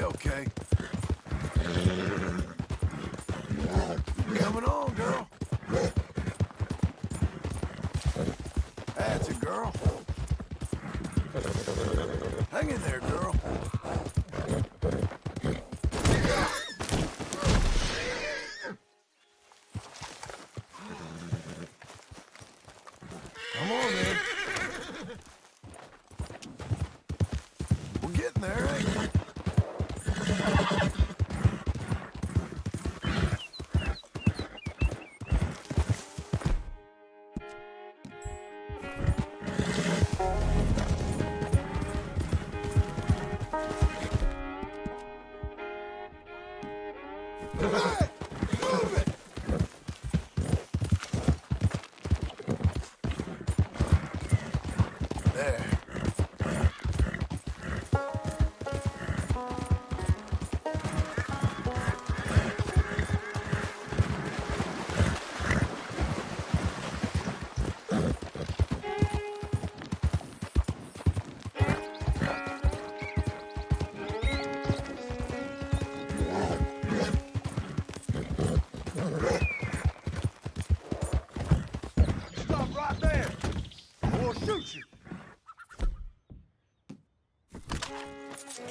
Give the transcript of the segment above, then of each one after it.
okay. Coming on, girl. That's it, girl. Hang in there, girl. Come on, man. We're getting there, ain't we?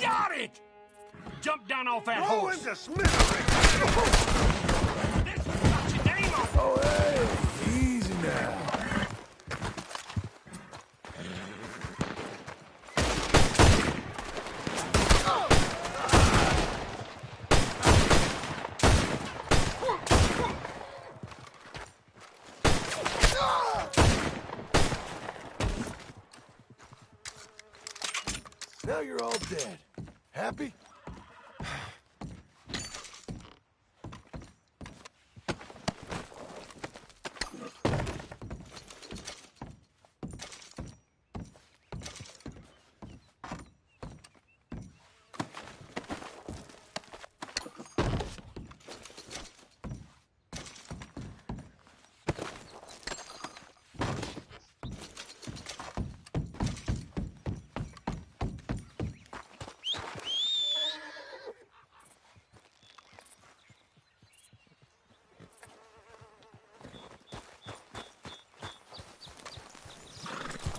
Got it! Jump down off that Blow horse. into smithereens! This got your name on it. Oh, hey, easy now. Now you're all dead. Happy?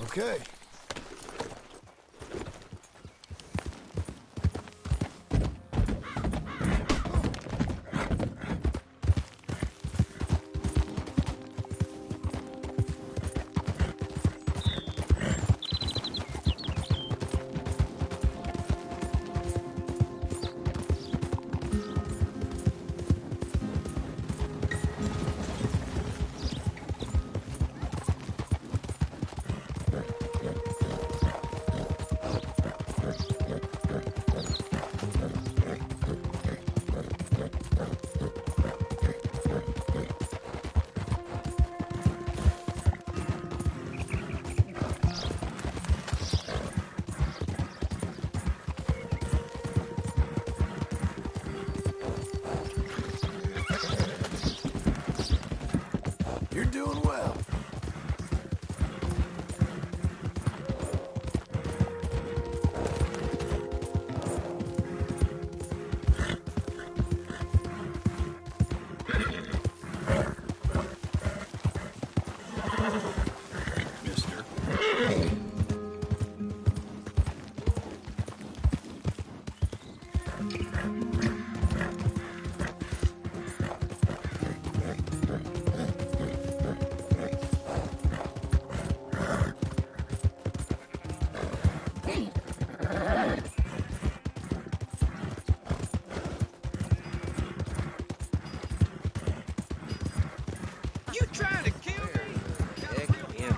Okay. You're doing well. Mister. You trying to kill me? Heck yeah.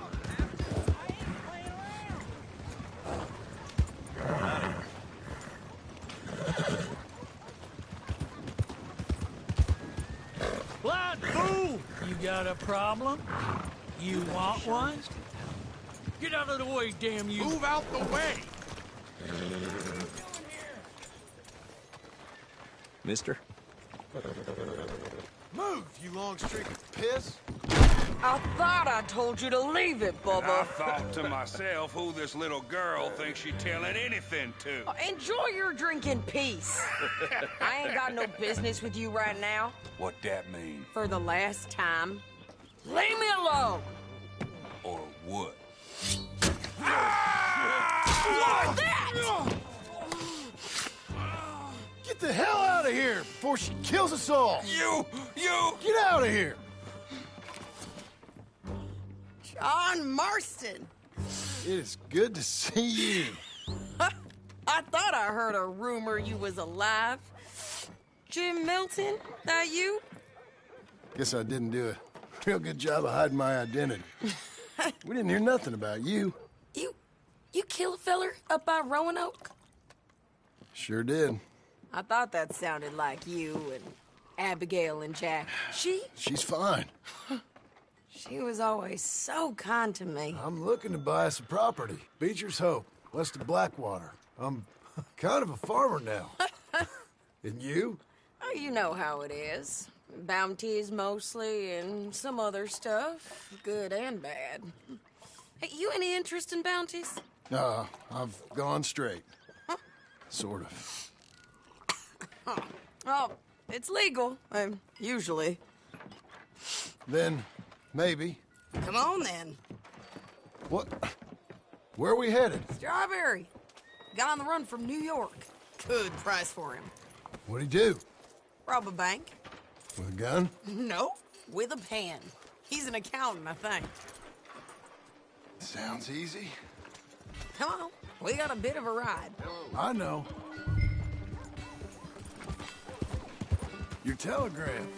Blind fool! You got a problem? You want one? Get out of the way, damn you! Move out the way. Mister? Move, you long streak of piss. I thought I told you to leave it, I Bubba. thought to myself who this little girl thinks she telling anything to. Enjoy your drink in peace. I ain't got no business with you right now. What that mean? For the last time, leave me alone. Or what? What that? Get the hell out of here before she kills us all! You! Get out of here! John Marston. It is good to see you. I thought I heard a rumor you was alive. Jim Milton, that you? Guess I didn't do a real good job of hiding my identity. We didn't hear nothing about you. You kill a feller up by Roanoke? Sure did. I thought that sounded like you and Abigail and Jack. She's fine. She was always so kind to me. I'm looking to buy us a property. Beecher's Hope, west of Blackwater. I'm kind of a farmer now. And you? Oh, you know how it is. Bounties mostly, and some other stuff, good and bad. Hey, you any interest in bounties? I've gone straight. Sort of. Oh, it's legal, usually. Then, maybe. Come on, then. What? Where are we headed? Strawberry. Got on the run from New York. Good price for him. What'd he do? Rob a bank? With a gun? No, with a pen. He's an accountant, I think. Sounds easy. Come on, we got a bit of a ride. I know. Your telegram.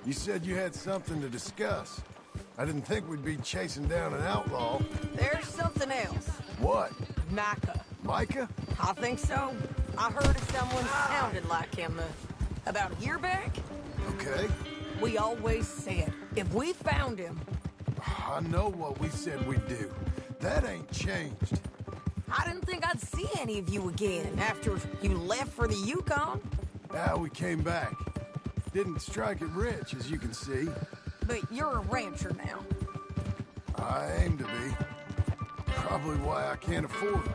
You said you had something to discuss. I didn't think we'd be chasing down an outlaw. There's something else. What? Micah. Micah? I think so. I heard of someone sounded like him about a year back. Okay. We always said, if we found him... I know what we said we'd do. That ain't changed. I didn't think I'd see any of you again after you left for the Yukon. We came back. Didn't strike it rich, as you can see. But you're a rancher now. I aim to be. Probably why I can't afford it.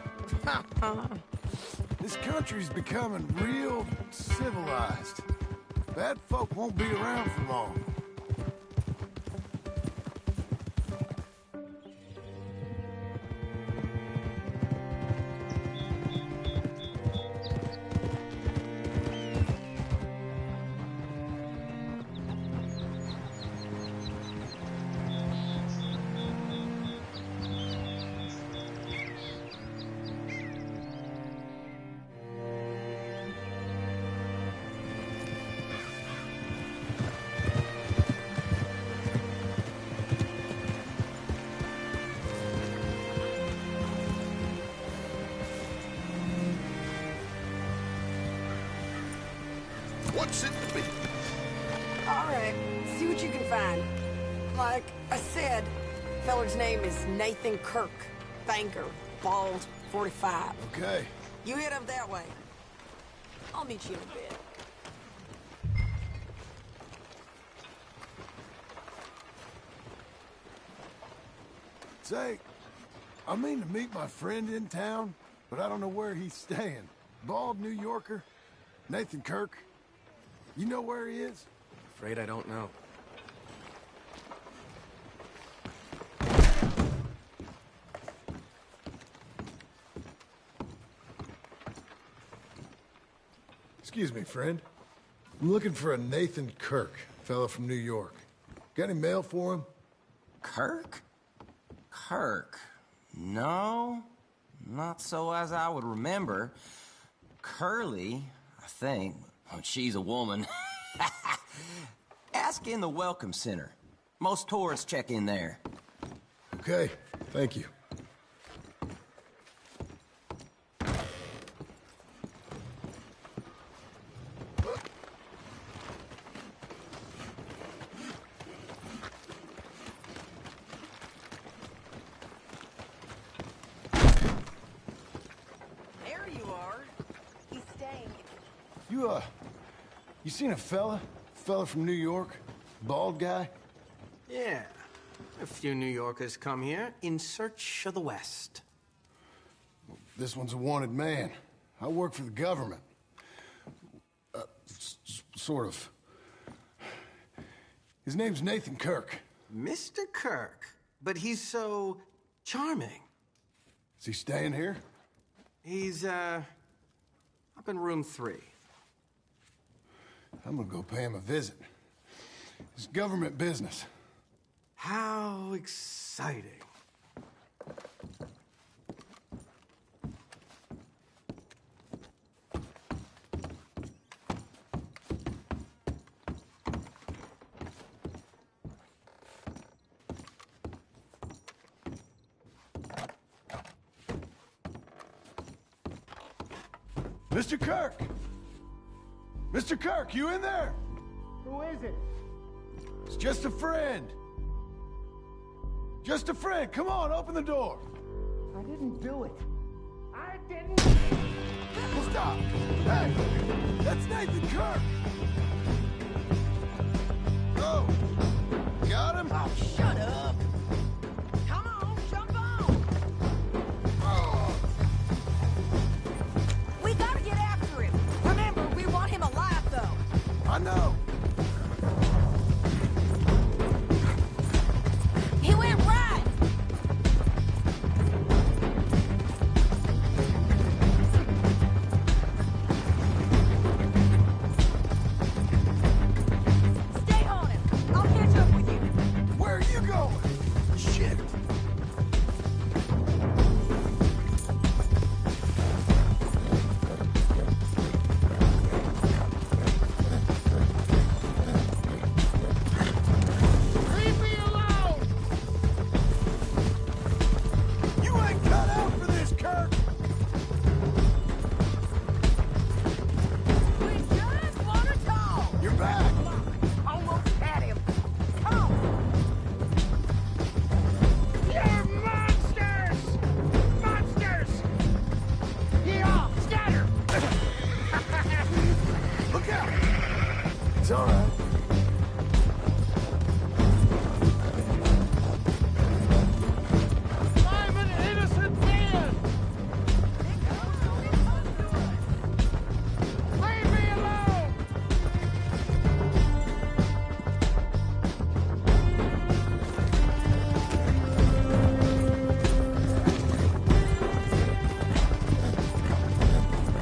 This country's becoming real civilized. Bad folk won't be around for long. What's it to be? All right, see what you can find. Like I said, feller's name is Nathan Kirk. Banker, bald, 45. Okay. You head up that way. I'll meet you in a bit. Say, I mean to meet my friend in town, but I don't know where he's staying. Bald New Yorker? Nathan Kirk? You know where he is? Afraid I don't know. Excuse me, friend. I'm looking for a Nathan Kirk, fellow from New York. Got any mail for him? Kirk? Kirk? No, not so as I would remember. Curly, I think. But she's a woman. Ask in the Welcome Center. Most tourists check in there. Okay, thank you. There you are. He's staying. You seen a fella? Fella from New York? Bald guy? Yeah, A few New Yorkers come here in search of the West. This one's a wanted man. I work for the government. Sort of. His name's Nathan Kirk. Mr. Kirk? But he's so charming. Is he staying here? He's, up in room 3. I'm gonna go pay him a visit. It's government business. How exciting. Mr. Kirk! Mr. Kirk, you in there? Who is it? It's just a friend. Just a friend. Come on, open the door. I didn't do it. I didn't. Stop! Hey! That's Nathan Kirk! Oh! Got him? Oh, shut up. Come on, jump on. Oh. We gotta get after him. Remember, we want him alive, though. I know. He went right. Stay on him. I'll catch up with you. Where are you going? Shit. Leave me alone! You ain't cut out for this, Kirk! We just want to talk. You're back! Almost had him. Come on. You're monsters! Monsters! Yeah, scatter! Look out! It's all right. I'm an innocent man! Leave me alone!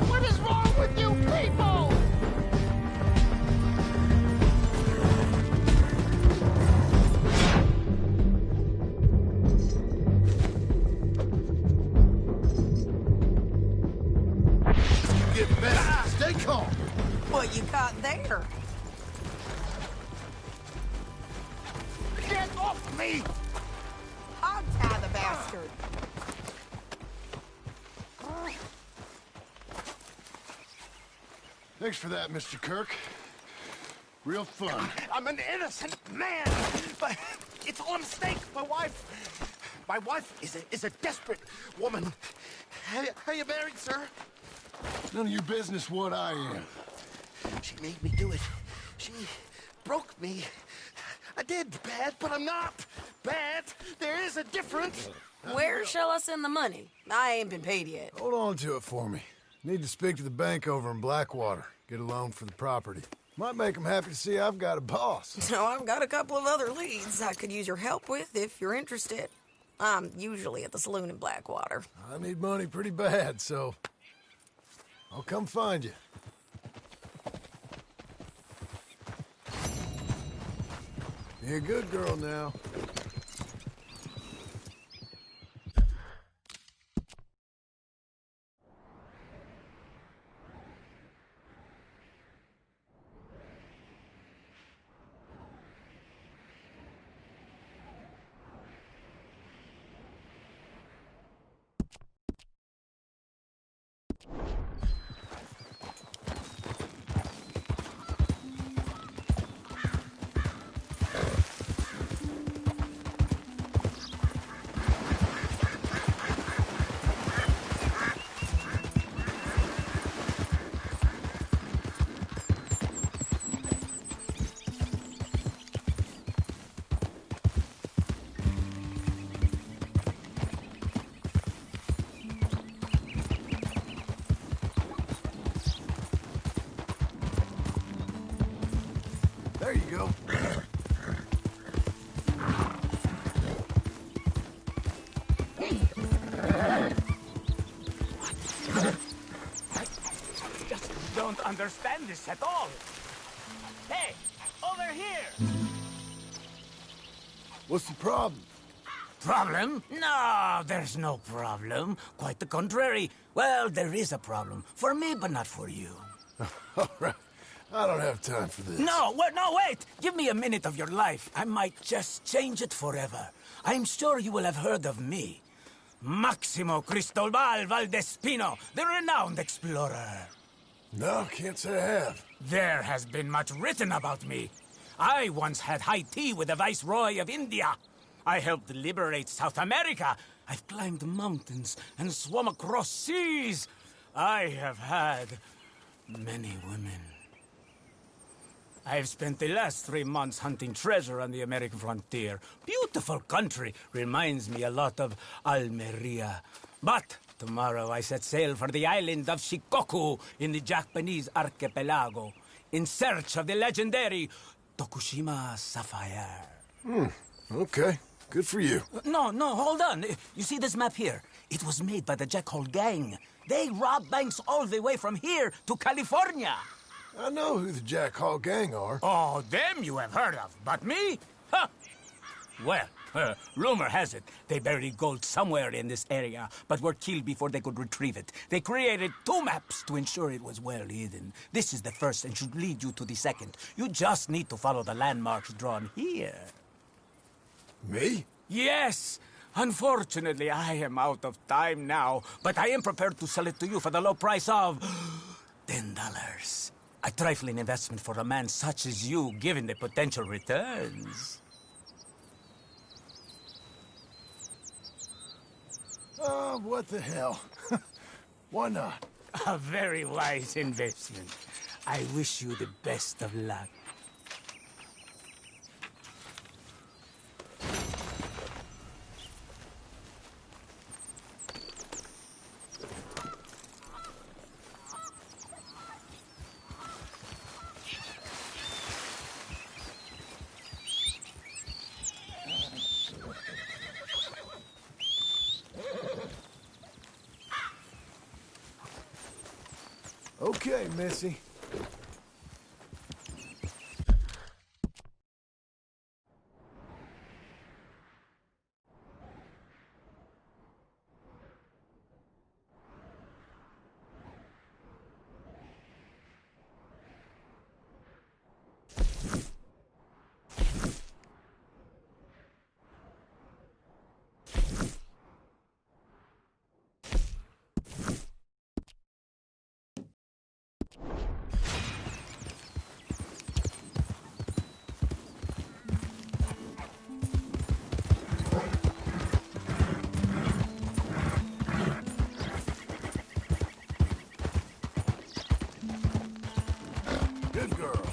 What is wrong with you people? Get better. Stay calm. What you got there? Get off me! I'll tie the bastard. Thanks for that, Mr. Kirk. Real fun. I'm an innocent man, but it's all a mistake. My wife is a desperate woman. Are you married, sir? None of your business what I am. She made me do it. She broke me. I did bad, but I'm not bad. There is a difference. Where shall I send the money? I ain't been paid yet. Hold on to it for me. Need to speak to the bank over in Blackwater. Get a loan for the property. Might make them happy to see I've got a boss. So I've got a couple of other leads I could use your help with if you're interested. I'm usually at the saloon in Blackwater. I need money pretty bad, so I'll come find you. Be a good girl now. There you go. Just don't understand this at all. Hey, over here! What's the problem? Problem? No, there's no problem. Quite the contrary. Well, there is a problem. For me, but not for you. All right. I don't have time for this. No, wait! Give me a minute of your life. I might just change it forever. I'm sure you will have heard of me. Maximo Cristobal Valdespino, the renowned explorer. No, can't say I have. There has been much written about me. I once had high tea with the Viceroy of India. I helped liberate South America. I've climbed mountains and swum across seas. I have had many women. I've spent the last 3 months hunting treasure on the American frontier. Beautiful country. Reminds me a lot of Almeria. But tomorrow I set sail for the island of Shikoku in the Japanese archipelago in search of the legendary Tokushima sapphire. Okay. Good for you. No, hold on. You see this map here? It was made by the Jackhole Gang. They rob banks all the way from here to California. I know who the Jack Hall gang are. Oh, them you have heard of, but me? Huh. Well, rumor has it they buried gold somewhere in this area, but were killed before they could retrieve it. They created 2 maps to ensure it was well hidden. This is the first and should lead you to the second. You just need to follow the landmarks drawn here. Me? Yes! Unfortunately, I am out of time now, but I am prepared to sell it to you for the low price of $10. A trifling investment for a man such as you, given the potential returns. Oh, what the hell? Why not? A very wise investment. I wish you the best of luck. Okay, Missy. Good girl.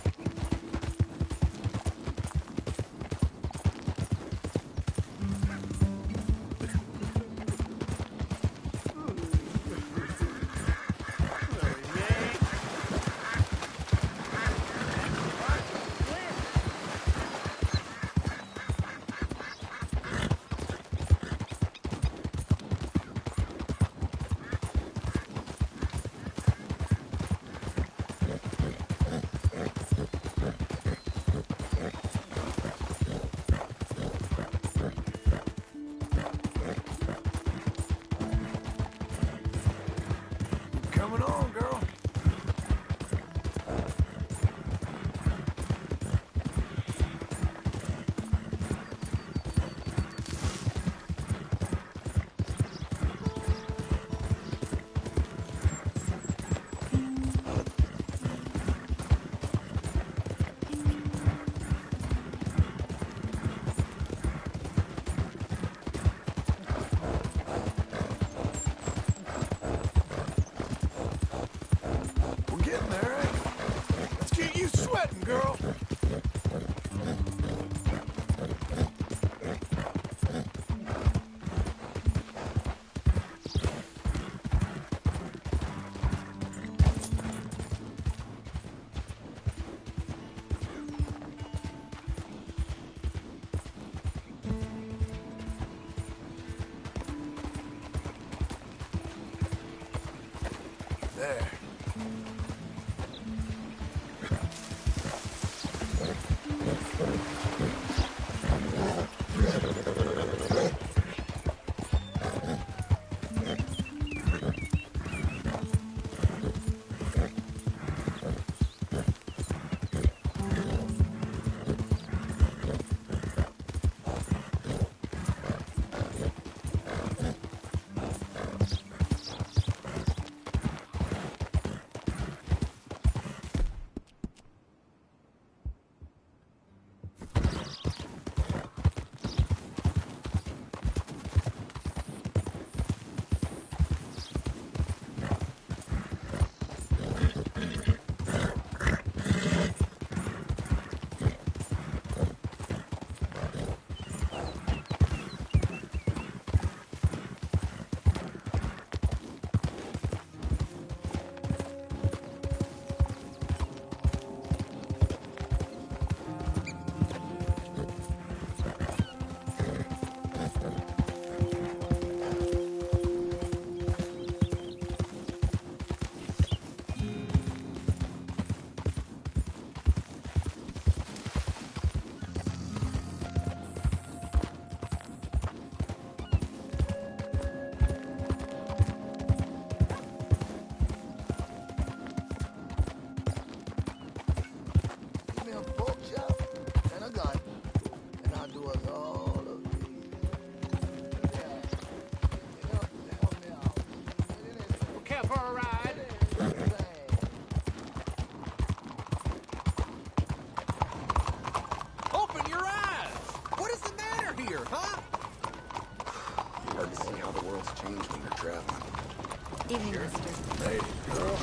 morning, mister. Hey, girl.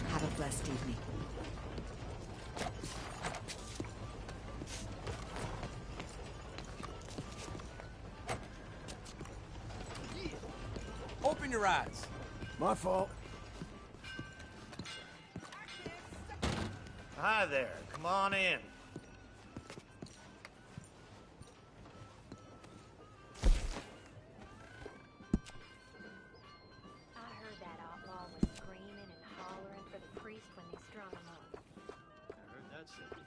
Have a blessed evening. Open your eyes. My fault. Hi there. Come on in. I heard that outlaw was screaming and hollering for the priest when they strung him up. I heard that said before.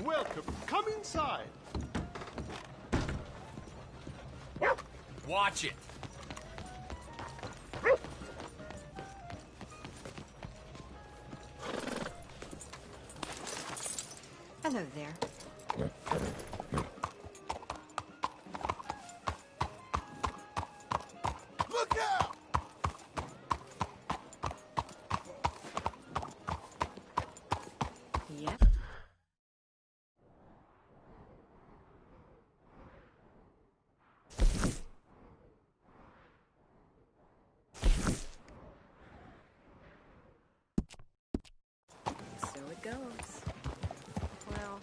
Welcome. Come inside. Watch it. Hello there. Look out! Yep. So it goes. Well,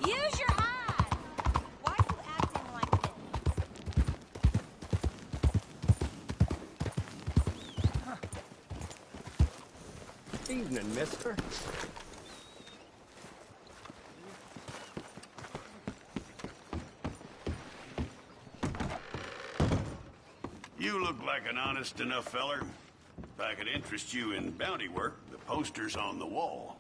Use your eyes! Why are you acting like this? Evening, mister. You look like an honest enough feller. If I could interest you in bounty work, the poster's on the wall.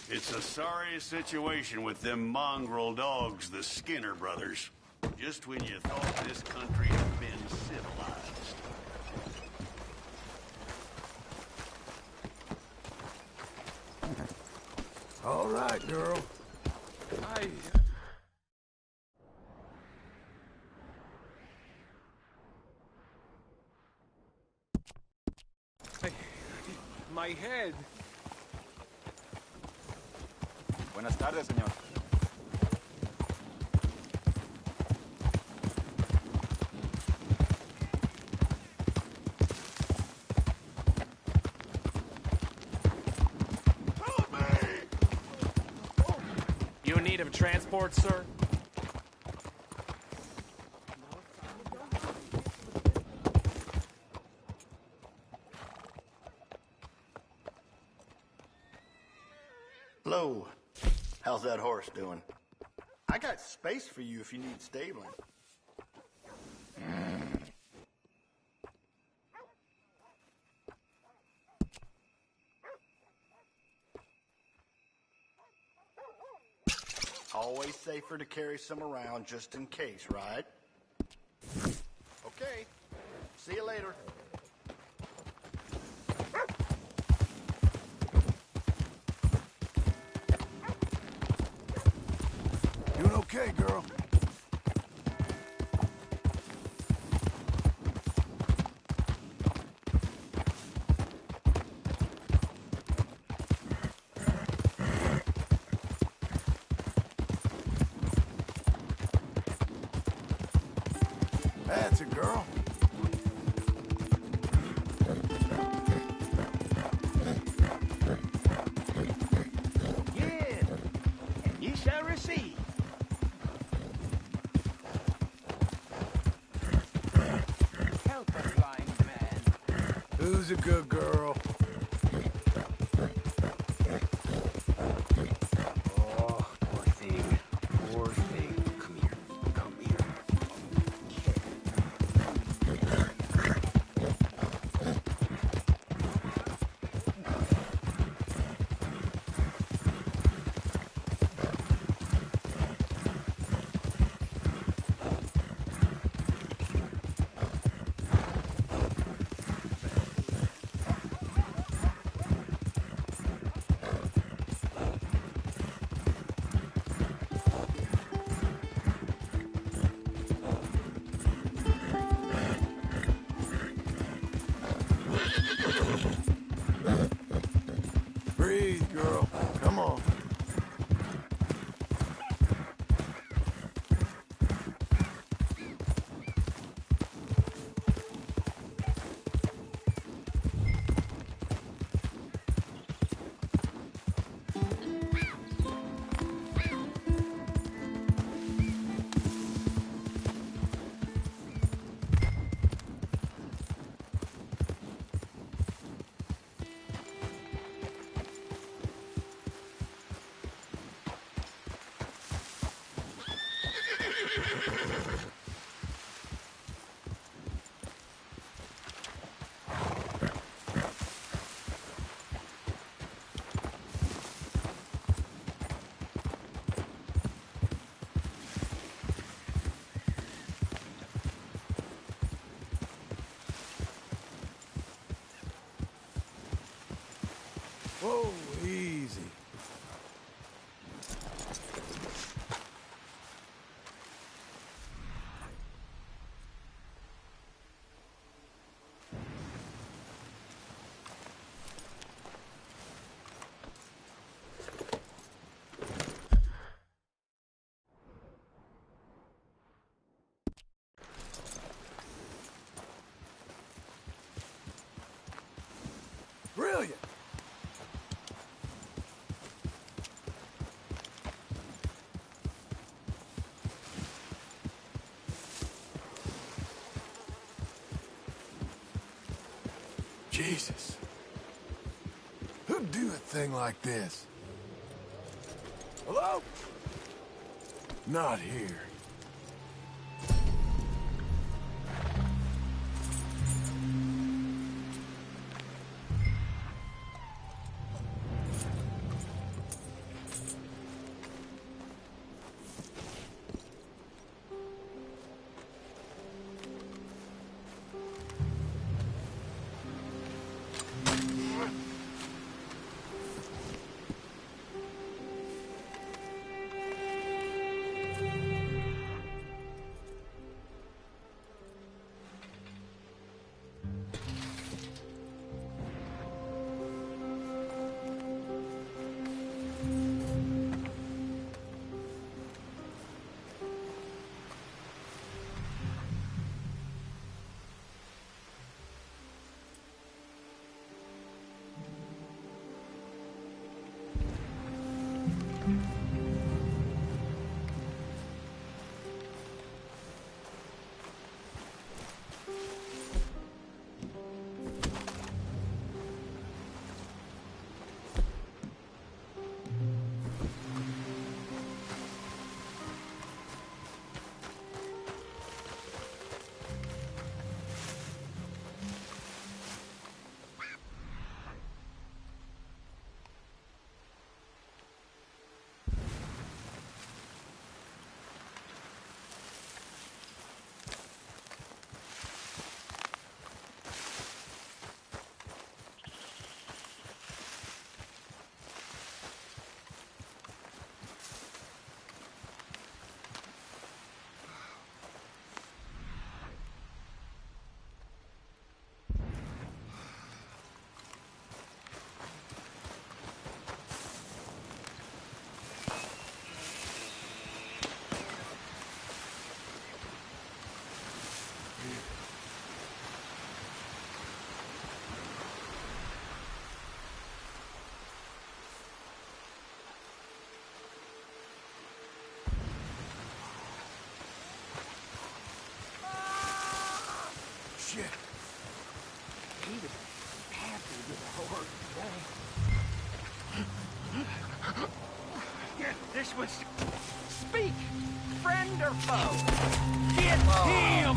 It's a sorry situation with them mongrel dogs, the Skinner brothers. Just when you thought this country had been civilized. All right, girl. My head. Buenas tardes, señor. You in need of transport, sir? Hello. How's that horse doing? I got space for you if you need stabling. Always safer to carry some around just in case, right? Okay, girl. That's a girl. Yeah, and ye shall receive. Help a blind man. Who's a good girl? Oh, poor thing. Poor thing. Come here. Come here. Breathe, girl. Come on. Whoa, easy. Brilliant. Jesus. Who'd do a thing like this? Hello? Not here. you. He'd have been happy with a whore today. Get this was... Speak! Friend or foe? Get him!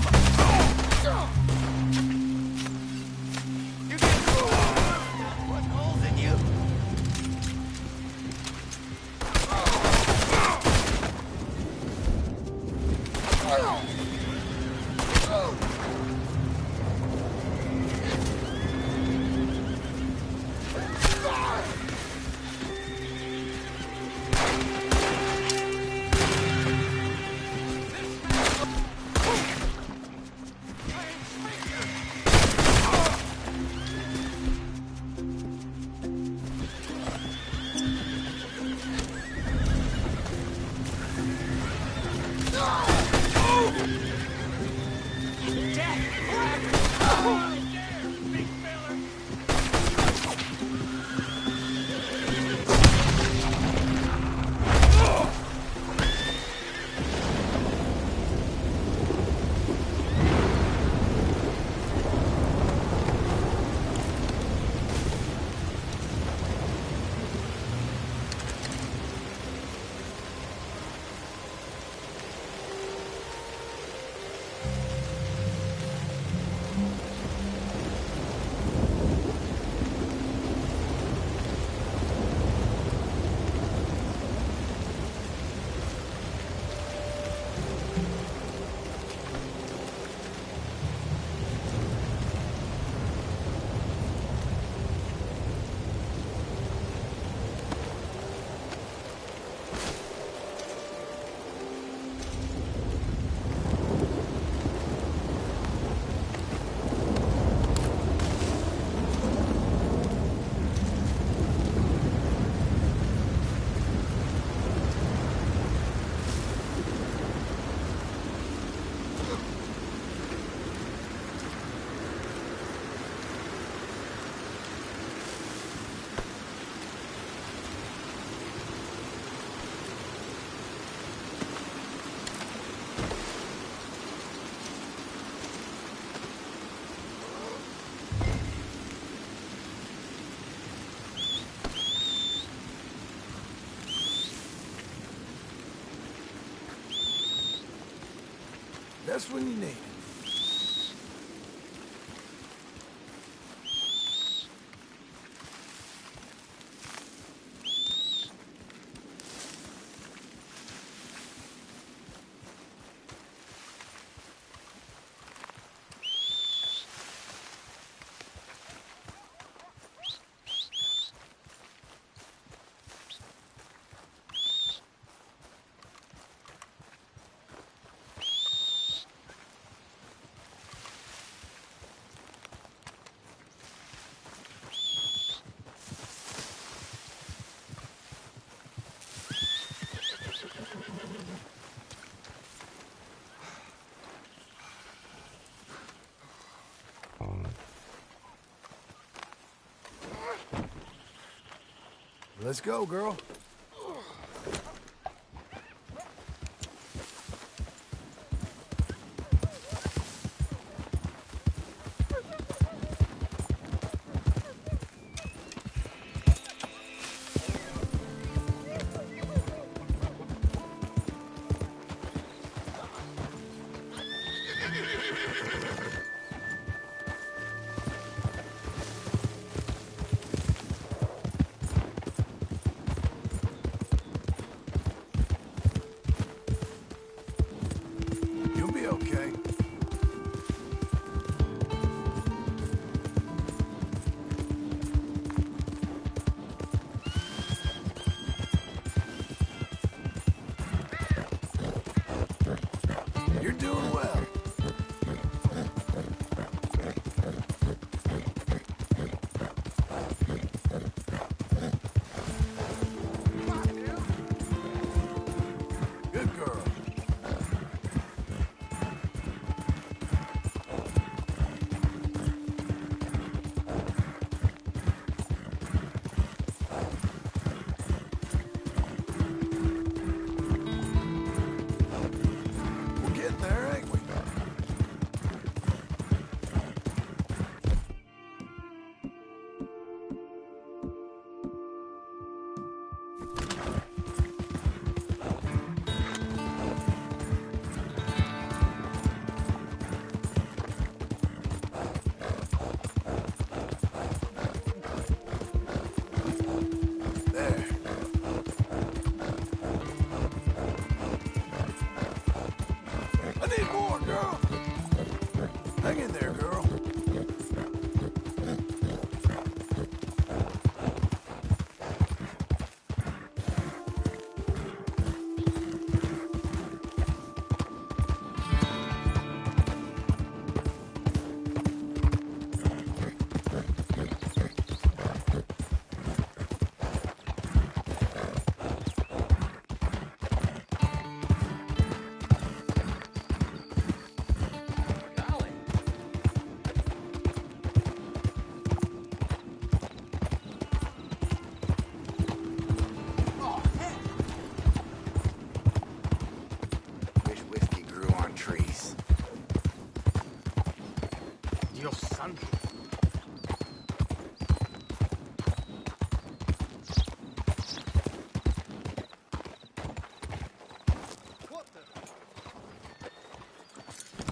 You get... What holes in you? Just when you need it. Let's go, girl.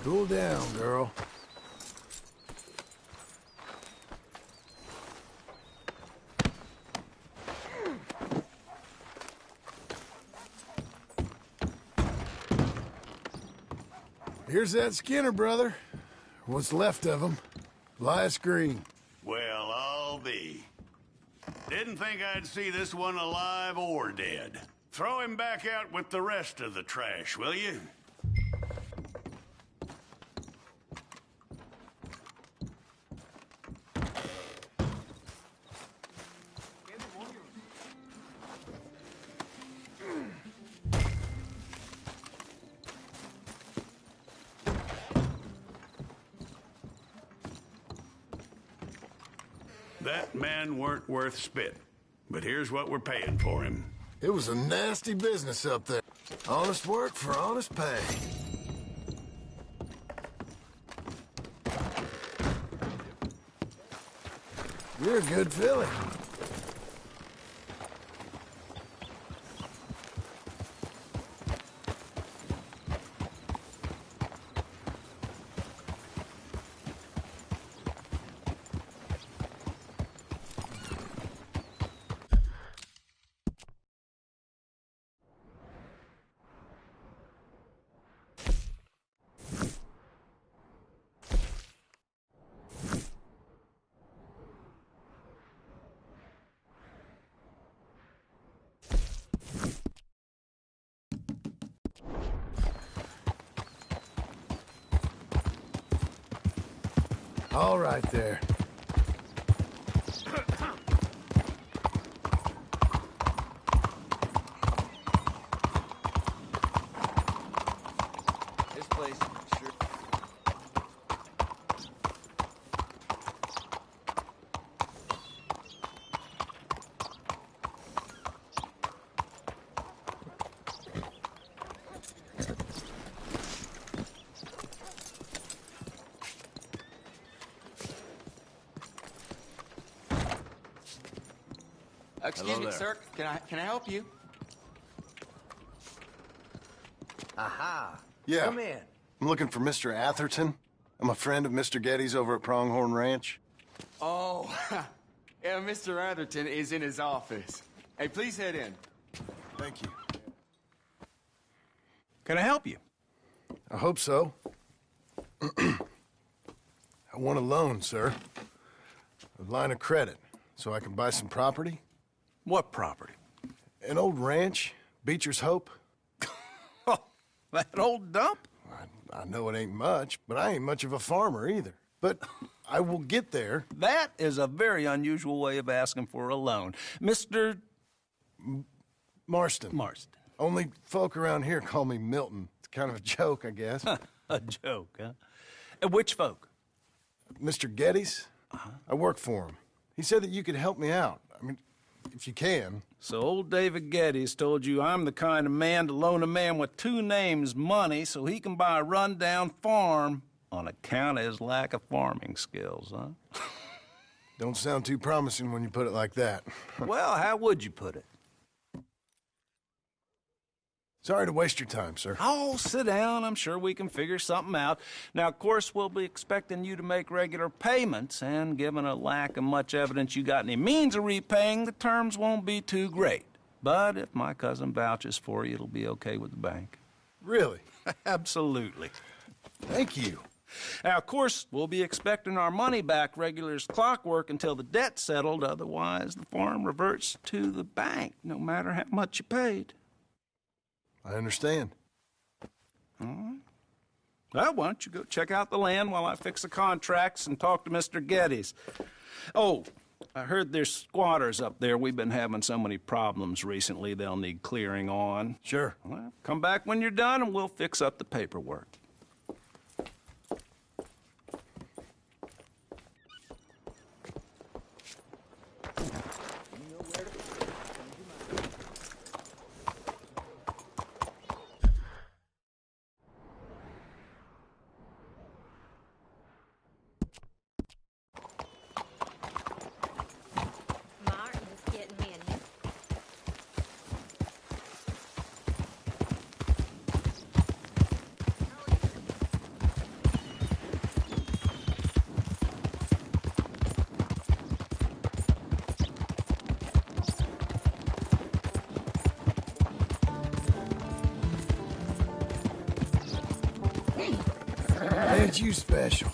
Cool down, girl. Here's that Skinner brother. What's left of him. Last green. Well, I'll be. Didn't think I'd see this one alive or dead. Throw him back out with the rest of the trash, will you? That man weren't worth spit. But here's what we're paying for him. It was a nasty business up there. Honest work for honest pay. You're a good filly. All right there. This place, sure. Excuse me, sir. Can I help you? Aha. Yeah. Come in. I'm looking for Mr. Atherton. I'm a friend of Mr. Getty's over at Pronghorn Ranch. Oh, yeah, Mr. Atherton is in his office. Hey, please head in. Thank you. Can I help you? I hope so. I want a loan, sir. A line of credit, so I can buy some property. What property? An old ranch, Beecher's Hope. Oh, that old dump? I know it ain't much, but I ain't much of a farmer either. But I will get there. That is a very unusual way of asking for a loan. Mr. Marston. Marston. Only folk around here call me Milton. It's kind of a joke, I guess. A joke, huh? Which folk? Mr. Getty's? I work for him. He said that you could help me out. I mean, if you can. So old David Getty's told you I'm the kind of man to loan a man with two names money so he can buy a rundown farm on account of his lack of farming skills, huh? Don't sound too promising when you put it like that. Well, how would you put it? Sorry to waste your time, sir. Oh, sit down. I'm sure we can figure something out. Now, of course, we'll be expecting you to make regular payments, and given a lack of much evidence you got any means of repaying, the terms won't be too great. But if my cousin vouches for you, it'll be okay with the bank. Really? Absolutely. Thank you. Now, of course, we'll be expecting our money back regular as clockwork until the debt's settled. Otherwise, the farm reverts to the bank, no matter how much you paid. I understand. All right. Well, why don't you go check out the land while I fix the contracts and talk to Mr. Getty's. Oh, I heard there's squatters up there. We've been having so many problems recently, they'll need clearing on. Sure. Well, come back when you're done and we'll fix up the paperwork. Martin's getting me a new... made you special.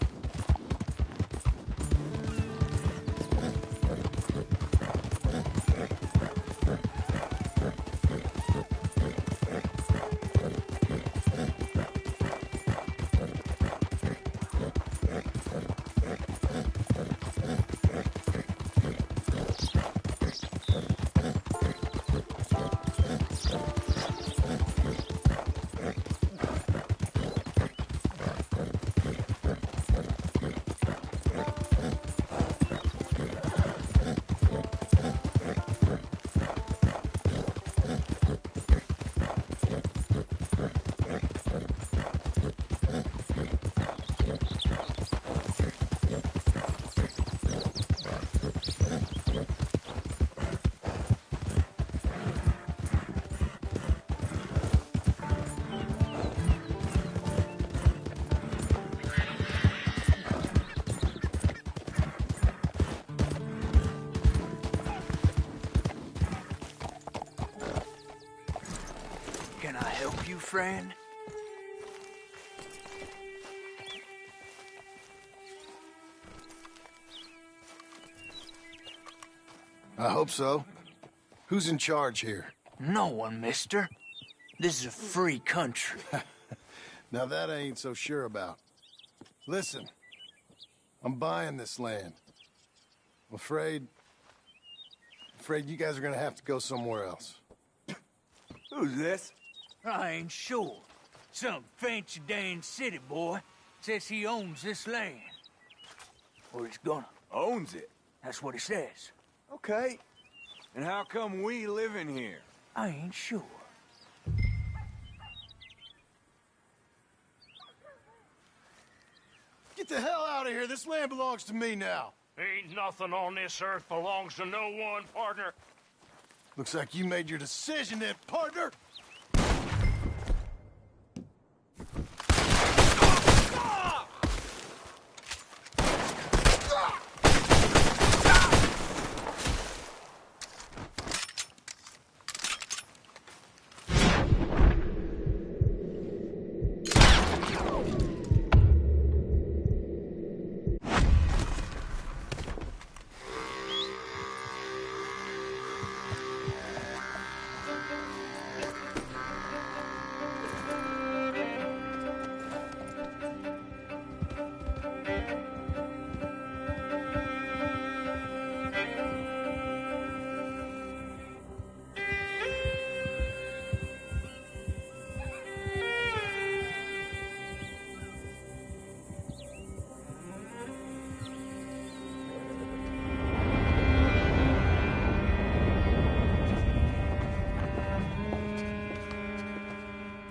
Can I help you, friend? I hope so. Who's in charge here? No one, mister. This is a free country. Now that I ain't so sure about. Listen, I'm buying this land. I'm afraid you guys are gonna have to go somewhere else. Who's this? I ain't sure. Some fancy Dan city boy says he owns this land. Or he's gonna. Owns it? That's what he says. Okay. And how come we live in here? I ain't sure. Get the hell out of here. This land belongs to me now. Ain't nothing on this earth belongs to no one, partner. Looks like you made your decision then, partner.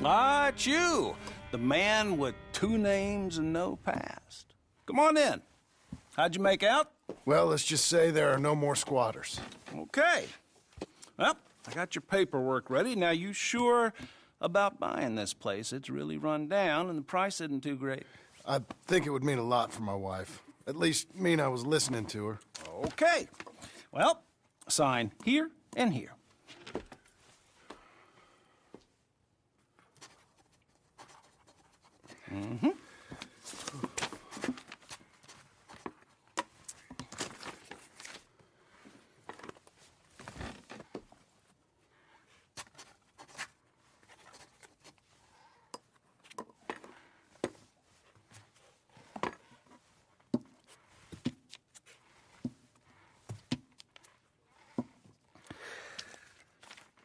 Ah, it's you, the man with 2 names and no past. Come on in. How'd you make out? Well, let's just say there are no more squatters. Okay. Well, I got your paperwork ready. Now, you sure about buying this place? It's really run down, and the price isn't too great. I think it would mean a lot for my wife. At least mean I was listening to her. Okay. Well, sign here and here. Mm-hmm.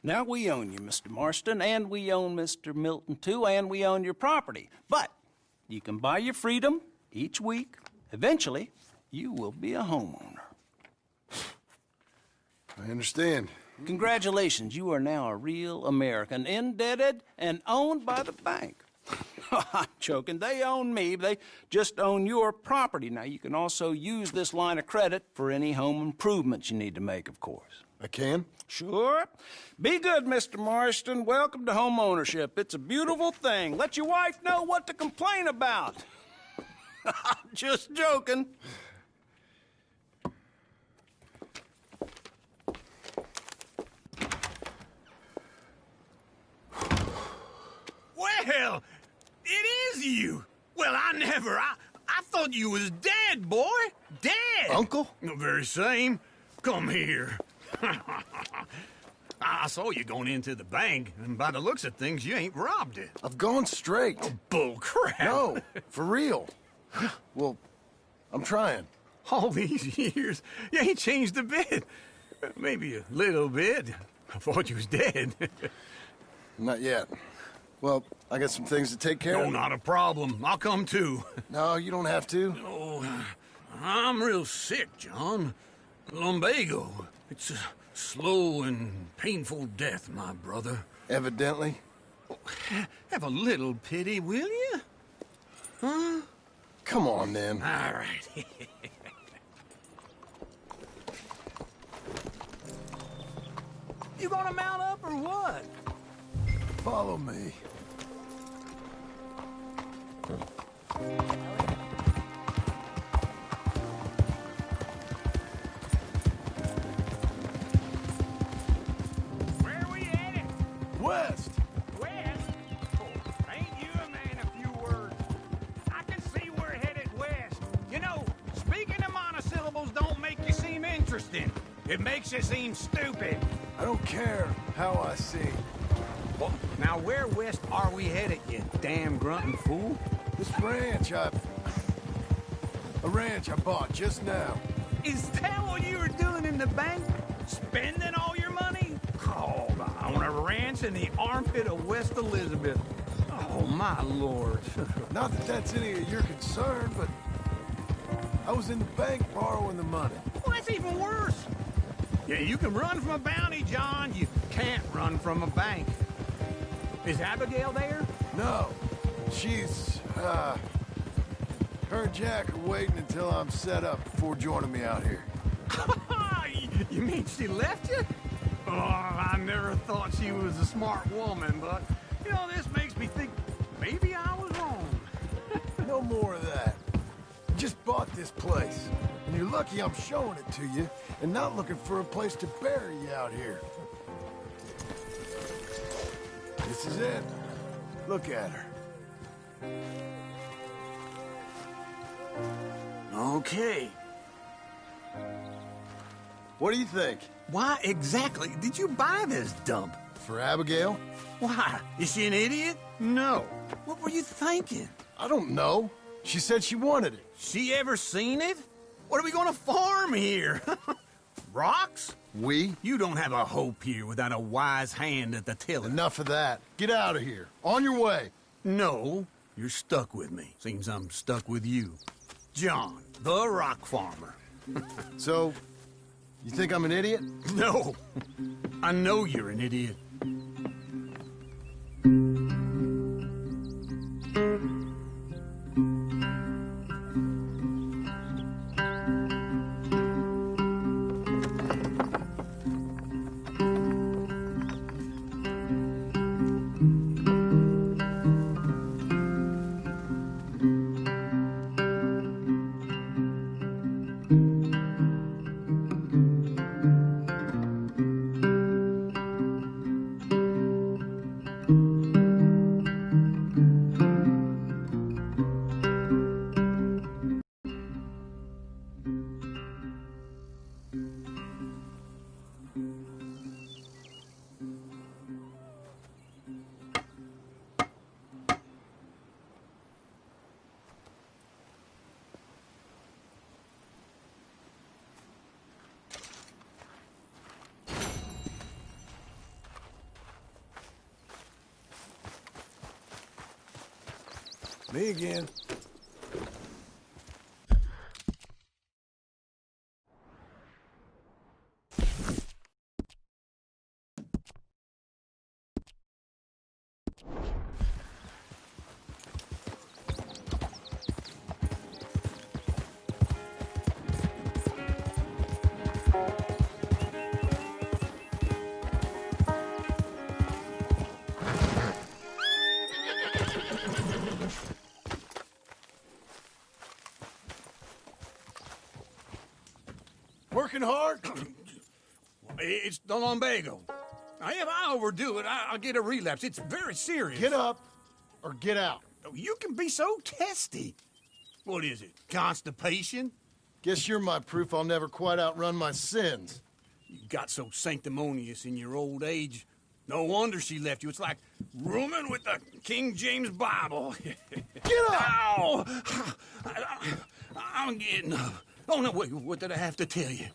Now, we own you, Mr. Marston, and we own Mr. Milton, too, and we own your property. But you can buy your freedom each week. Eventually, you will be a homeowner. I understand. Congratulations, you are now a real American, indebted and owned by the bank. I'm joking. They own me. They just own your property. Now, you can also use this line of credit for any home improvements you need to make, of course. I can? Sure. Be good, Mr. Marston. Welcome to home ownership. It's a beautiful thing. Let your wife know what to complain about. Just joking. Well, it is you. Well, I thought you was dead, boy. Dead. Uncle? The very same. Come here. I saw you going into the bank, and by the looks of things, you ain't robbed it. I've gone straight. Oh, bull crap. No, for real. Well, I'm trying. All these years, you ain't changed a bit. Maybe a little bit. I thought you was dead. Not yet. Well, I got some things to take care of. No, not a problem. I'll come too. No, you don't have to. Oh, I'm real sick, John. Lumbago. It's a slow and painful death, my brother. Evidently. Have a little pity, will you? Huh? Come on, then. All right. You gonna mount up or what? Follow me. Where we headed? West. West? Oh, ain't you a man of few words? I can see we're headed west. You know, speaking of monosyllables don't make you seem interesting. It makes you seem stupid. I don't care how I sing. Well, now where west are we headed, you damn grunting fool? This ranch a ranch I bought just now. Is that what you were doing in the bank? Spending all your money? Oh, on a ranch in the armpit of West Elizabeth. Oh, my lord. Not that that's any of your concern, but I was in the bank borrowing the money. Well, that's even worse. Yeah, you can run from a bounty, John. You can't run from a bank. Is Abigail there? No. She's, her and Jack are waiting until I'm set up before joining me out here. You mean she left you? Oh, I never thought she was a smart woman, but, you know, this makes me think maybe I was wrong. No more of that. I just bought this place, and you're lucky I'm showing it to you and not looking for a place to bury you out here. This is it. Look at her. Okay. What do you think? Why exactly did you buy this dump? For Abigail? Why? Is she an idiot? No. What were you thinking? I don't know. She said she wanted it. She ever seen it? What are we gonna farm here? Rocks? We? You don't have a hope here without a wise hand at the tiller. Enough of that. Get out of here. On your way. No, you're stuck with me. Seems I'm stuck with you. John, the rock farmer. So, you think I'm an idiot? No. I know you're an idiot. Me again. Working hard? It's the lumbago. Now, if I overdo it, I'll get a relapse. It's very serious. Get up or get out. You can be so testy. What is it, constipation? Guess you're my proof I'll never quite outrun my sins. You got so sanctimonious in your old age. No wonder she left you. It's like rooming with the King James Bible. Get up! Ow! I'm getting up. Oh, no, wait, what did I have to tell you?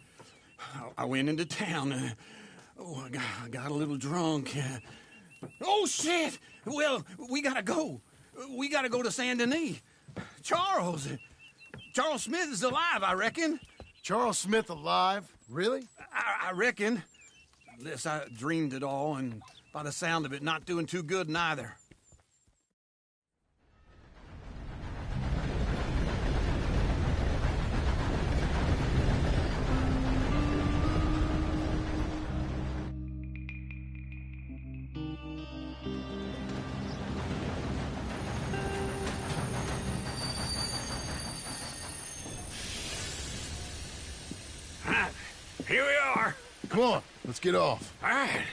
I went into town. I got a little drunk. Oh, shit! Well, we gotta go. We gotta go to Saint Denis. Charles Smith is alive, I reckon. Charles Smith alive? Really? I reckon. Unless I dreamed it all, and by the sound of it, not doing too good neither. Here we are. Come on, let's get off. All right.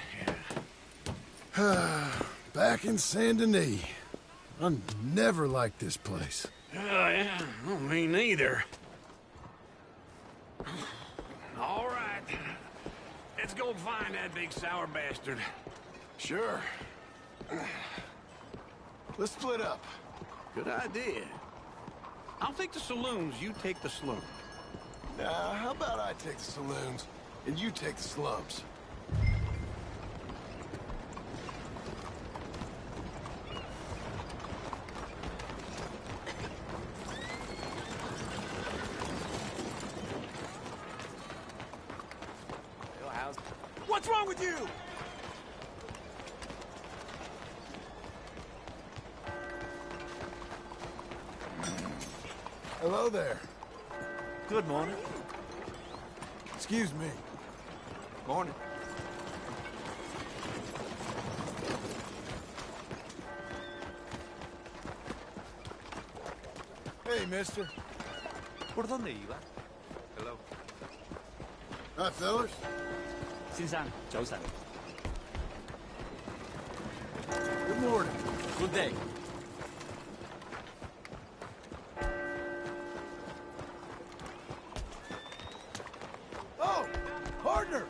Back in Saint Denis. I never liked this place. Yeah, well, me neither. All right. Let's go find that big sour bastard. Sure. Let's split up. Good idea. I'll take the saloons, you take the slums. Now, how about I take the saloons, and you take the slums? What's wrong with you? Hello there. Good morning. Excuse me. Morning. Hey, mister. ¿Por dónde iba? Hello. Hi, fellas. 先生，早晨。 Good morning. Good day. Oh, partner.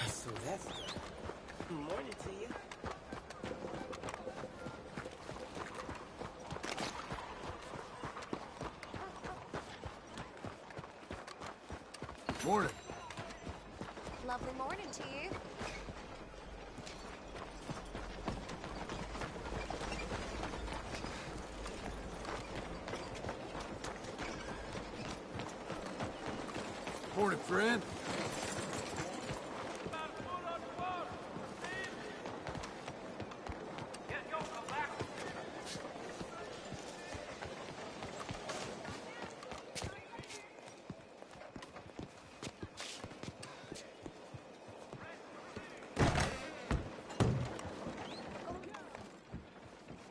So that's good morning to you. Morning. Lovely morning to you. Morning, friend.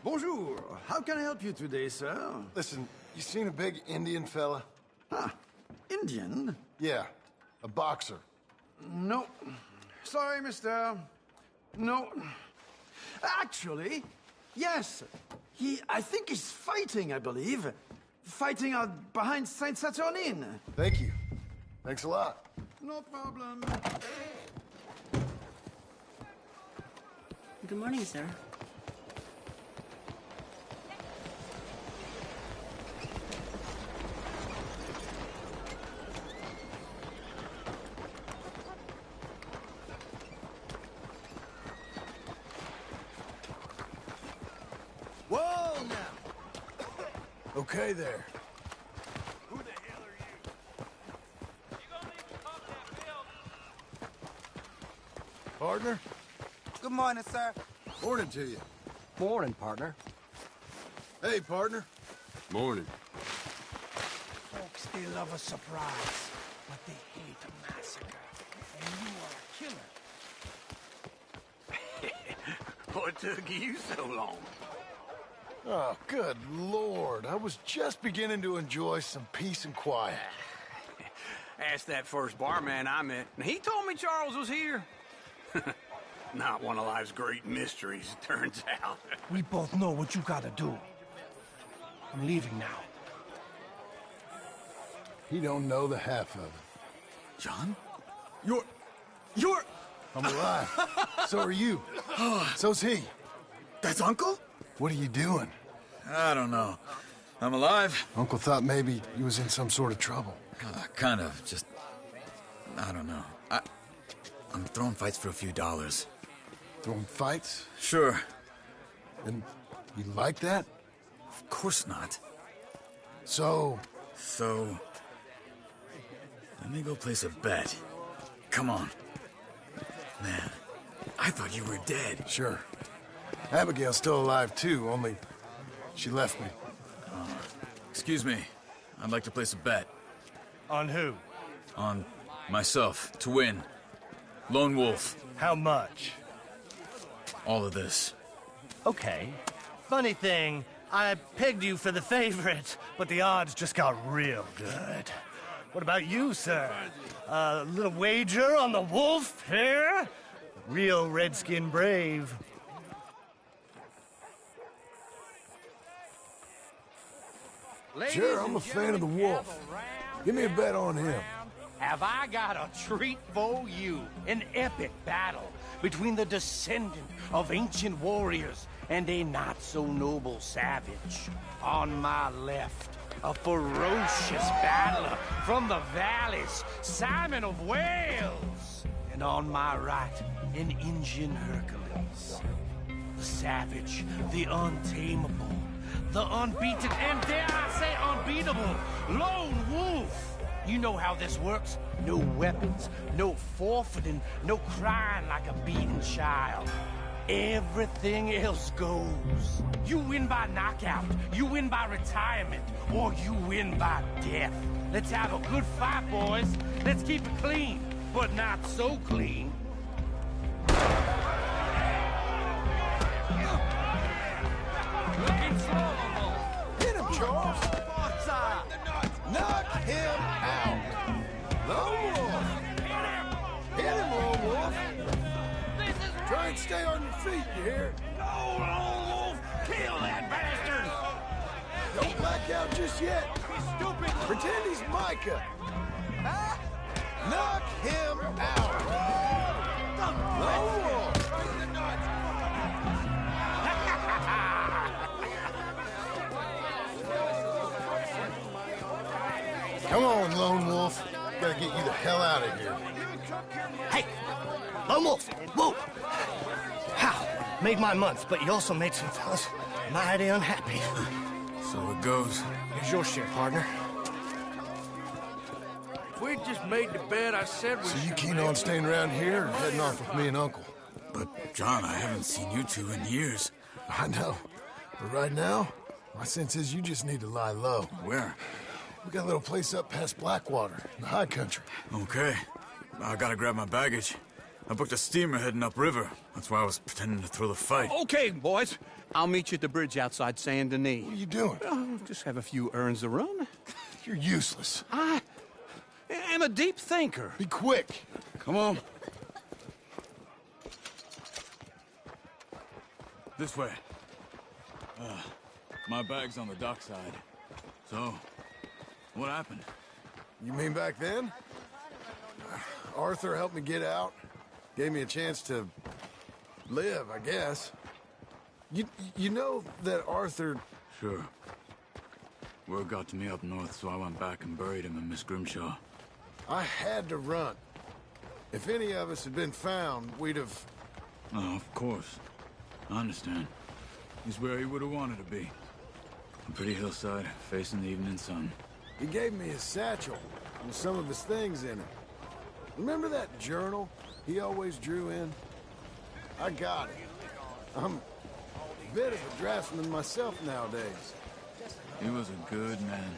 Bonjour. How can I help you today, sir? Listen, you seen a big Indian fella? Ah, Indian? Yeah, a boxer. No. Sorry, mister. No. Actually, yes. I think he's fighting, I believe. Fighting out behind Saint Saturnin. Thank you. Thanks a lot. No problem. Good morning, sir. Whoa, now. Okay there. Who the hell are you? You gonna leave me pump that bill? Partner? Good morning, sir. Morning to you. Morning, partner. Hey, partner. Morning. Folks, they love a surprise, but they hate a massacre. And you are a killer. What took you so long? Oh, good Lord. I was just beginning to enjoy some peace and quiet. Asked that first barman I met, and he told me Charles was here. Not one of life's great mysteries, it turns out. We both know what you gotta do. I'm leaving now. He don't know the half of it. John? You're... I'm alive. So are you. So's he. That's Uncle? What are you doing? I don't know. I'm alive. Uncle thought maybe you was in some sort of trouble. Kind of. Just... I don't know. I'm throwing fights for a few dollars. Throwing fights? Sure. And you like that? Of course not. So... Let me go place a bet. Come on. Man, I thought you were dead. Sure. Abigail's still alive, too, only she left me. Excuse me. I'd like to place a bet. On who? On myself, to win. Lone Wolf. How much? All of this. Okay. Funny thing, I pegged you for the favorite, but the odds just got real good. What about you, sir? A little wager on the wolf here? Real redskin brave. Sure, I'm a fan of the wolf. Give me a bet on him. Have I got a treat for you? An epic battle between the descendant of ancient warriors and a not-so-noble savage. On my left, a ferocious battler from the valleys, Simon of Wales. And on my right, an Indian Hercules. The savage, the untamable, the unbeaten, and dare I say unbeatable, Lone Wolf. You know how this works. No weapons, no forfeiting, no crying like a beaten child. Everything else goes. You win by knockout, you win by retirement, or you win by death. Let's have a good fight, boys. Let's keep it clean, but not so clean. Looking slow. Hit him, Charles. Knock him out. Lone Wolf. Hit him, Lone Wolf. Try and stay on your feet, you hear? No, Lone Wolf! Kill that bastard! Don't black out just yet. He's stupid! Pretend he's Micah. Knock him out. Lone Wolf. Come on, Lone Wolf. Gotta get you the hell out of here. Hey! Lone Wolf! Whoa! How? Made my month, but you also made some fellas mighty unhappy. So it goes. Here's your share, partner. If we just made the bed, I said we So you keen on staying around here or heading off with me and Uncle? But, John, I haven't seen you two in years. I know. But right now, my sense is you just need to lie low. Where? We got a little place up past Blackwater, in the high country. Okay. I gotta grab my baggage. I booked a steamer heading upriver. That's why I was pretending to throw the fight. Okay, boys. I'll meet you at the bridge outside Saint Denis. What are you doing? Just have a few errands to run. You're useless. I am a deep thinker. Be quick. Come on. This way. My bag's on the dockside. So, what happened? You mean back then? Arthur helped me get out. Gave me a chance to live, I guess. You know that Arthur... Sure. Word got to me up north, so I went back and buried him in Miss Grimshaw. I had to run. If any of us had been found, we'd have... Oh, of course. I understand. He's where he would have wanted to be. A pretty hillside, facing the evening sun. He gave me his satchel with some of his things in it. Remember that journal he always drew in? I got it. I'm a bit of a draftsman myself nowadays. He was a good man.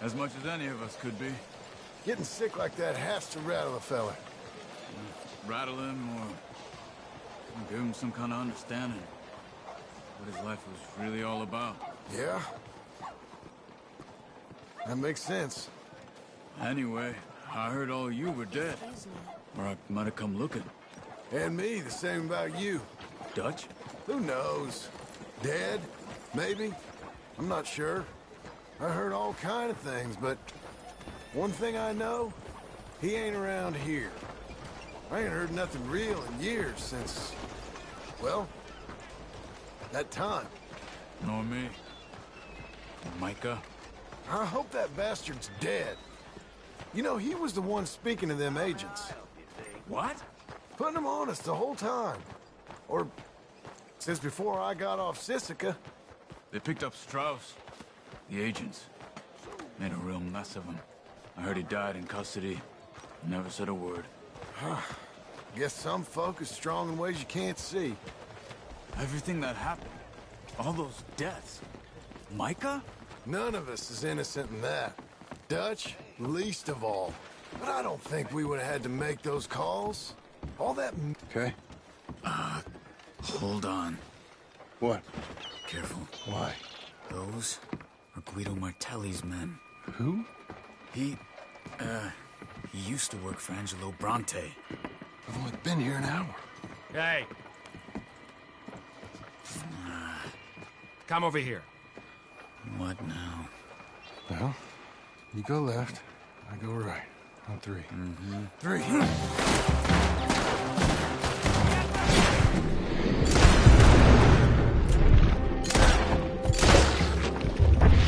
As much as any of us could be. Getting sick like that has to rattle a fella. Rattle him or give him some kind of understanding. What his life was really all about. Yeah? That makes sense. Anyway, I heard all you were dead. Or I might have come looking. And me, the same about you. Dutch? Who knows? Dead? Maybe? I'm not sure. I heard all kind of things, but One thing I know, he ain't around here. I ain't heard nothing real in years since, well, that time. Nor me. Micah? I hope that bastard's dead. You know, he was the one speaking to them agents. What? Putting them on us the whole time. Or, since before I got off Sisika. They picked up Strauss. The agents. Made a real mess of him. I heard he died in custody. Never said a word. Guess some folk is strong in ways you can't see. Everything that happened. All those deaths. Micah? None of us is innocent in that. Dutch, least of all. But I don't think we would have had to make those calls. All that... Okay. Hold on. What? Careful. Why? Those are Guido Martelli's men. Who? He used to work for Angelo Bronte. I've only been here an hour. Hey. Come over here. What now? Well, you go left, I go right. On three. Mm-hmm. Three.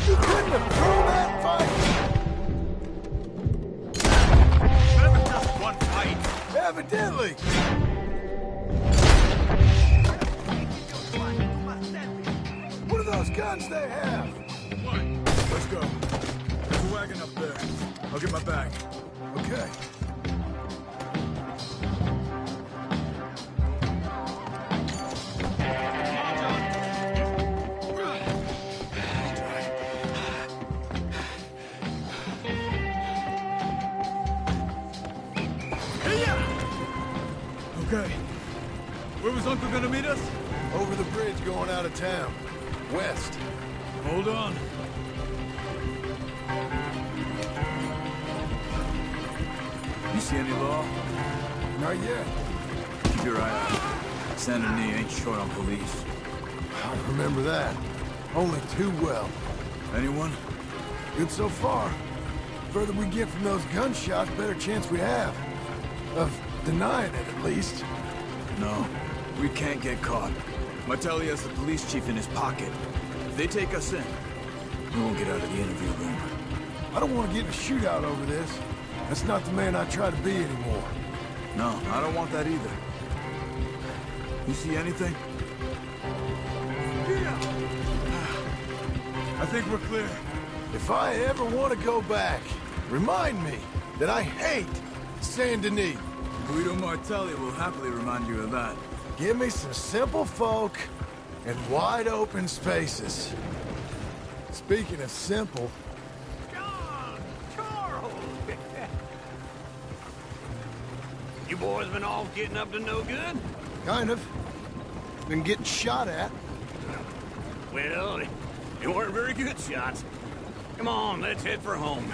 You couldn't have thrown that fight! Never just one fight. Evidently! What are those guns they have? What? Let's go. There's a wagon up there. I'll get my bag. Okay. Okay. Where was Uncle gonna meet us? Over the bridge going out of town. West. Hold on. You see any law? Not yet. Keep your eye out. Saint Denis ain't short on police. I remember that. Only too well. Anyone? Good so far. Further we get from those gunshots, better chance we have. Of denying it, at least. No. We can't get caught. Martelli has the police chief in his pocket. If they take us in, we won't get out of the interview room. I don't want to get in a shootout over this. That's not the man I try to be anymore. No, I don't want that either. You see anything? Yeah. I think we're clear. If I ever want to go back, remind me that I hate Saint Denis. Guido Martelli will happily remind you of that. Give me some simple folk and wide open spaces. Speaking of simple... John! Charles! You boys been all getting up to no good? Kind of. Been getting shot at. Well, they weren't very good shots. Come on, let's head for home.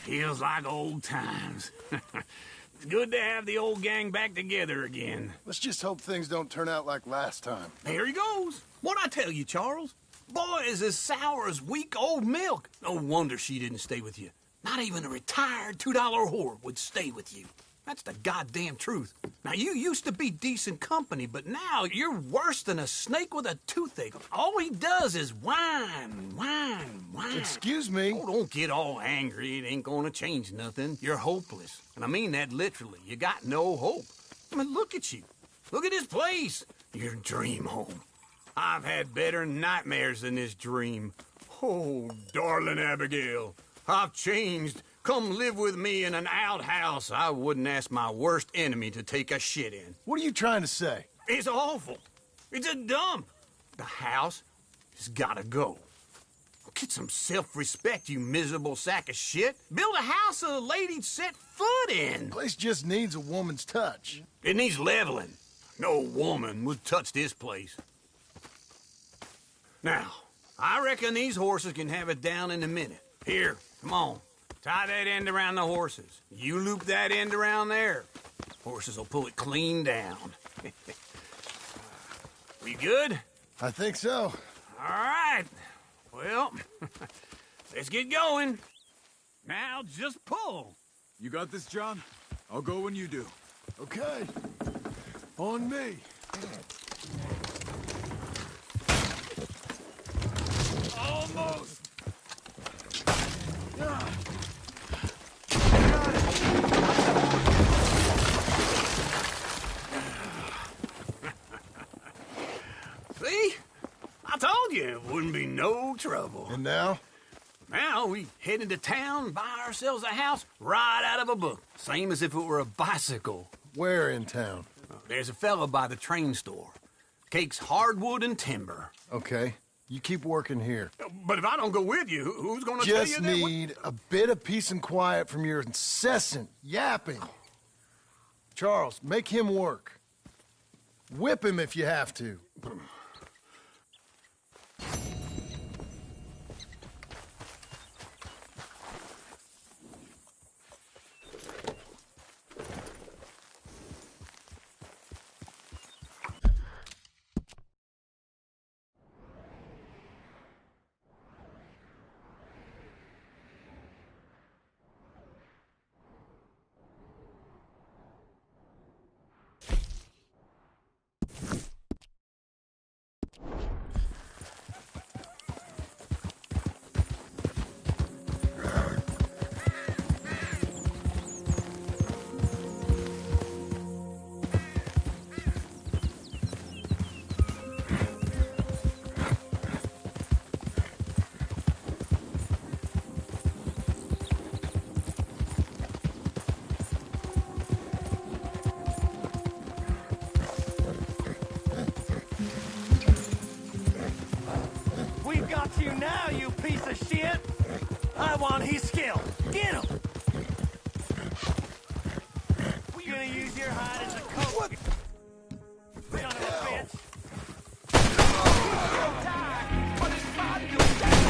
Feels like old times. It's good to have the old gang back together again. Let's just hope things don't turn out like last time. Here he goes. What'd I tell you, Charles? Boy is as sour as week-old milk. No wonder she didn't stay with you. Not even a retired $2 whore would stay with you. That's the goddamn truth. Now, you used to be decent company, but now you're worse than a snake with a toothache. All he does is whine. Excuse me? Oh, don't get all angry. It ain't gonna change nothing. You're hopeless. And I mean that literally. You got no hope. I mean, look at you. Look at this place. Your dream home. I've had better nightmares than this dream. Oh, darling Abigail, I've changed. Come live with me in an outhouse I wouldn't ask my worst enemy to take a shit in. What are you trying to say? It's awful. It's a dump. The house has gotta go. Get some self-respect, you miserable sack of shit. Build a house a lady'd set foot in. The place just needs a woman's touch. It needs leveling. No woman would touch this place. Now, I reckon these horses can have it down in a minute. Here, come on. Tie that end around the horses. You loop that end around there. Horses will pull it clean down. We good? I think so. All right. Well, let's get going. Now, just pull. You got this, John? I'll go when you do. Okay. On me. Almost. See? I told you it wouldn't be no trouble. And now? Now we head into town, buy ourselves a house right out of a book. Same as if it were a bicycle. Where in town? There's a fella by the train store. Cakes hardwood and timber. Okay. You keep working here. But if I don't go with you, who's gonna tell you Just that? need a bit of peace and quiet from your incessant yapping. Charles, make him work. Whip him if you have to. We've got you now, you piece of shit! I want his skill. Get him! We're gonna use your hide as a coat. Son of a bitch! You'll die, but it's fine, you'll die!